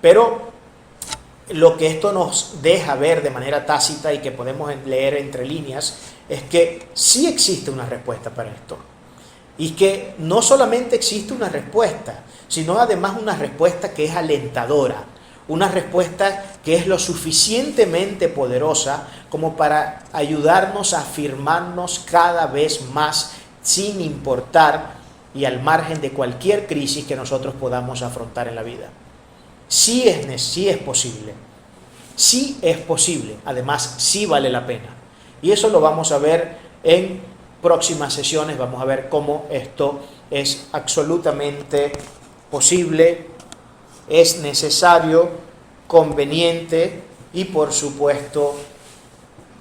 Pero lo que esto nos deja ver de manera tácita y que podemos leer entre líneas es que sí existe una respuesta para esto. Y que no solamente existe una respuesta, sino además una respuesta que es alentadora, una respuesta que es lo suficientemente poderosa como para ayudarnos a afirmarnos cada vez más sin importar y al margen de cualquier crisis que nosotros podamos afrontar en la vida. Sí es posible, además sí vale la pena. Y eso lo vamos a ver en próximas sesiones, vamos a ver cómo esto es absolutamente posible, es necesario, conveniente y por supuesto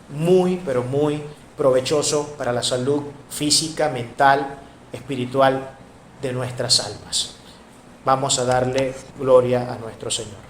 muy, pero muy provechoso para la salud física, mental, espiritual de nuestras almas. Vamos a darle gloria a nuestro Señor.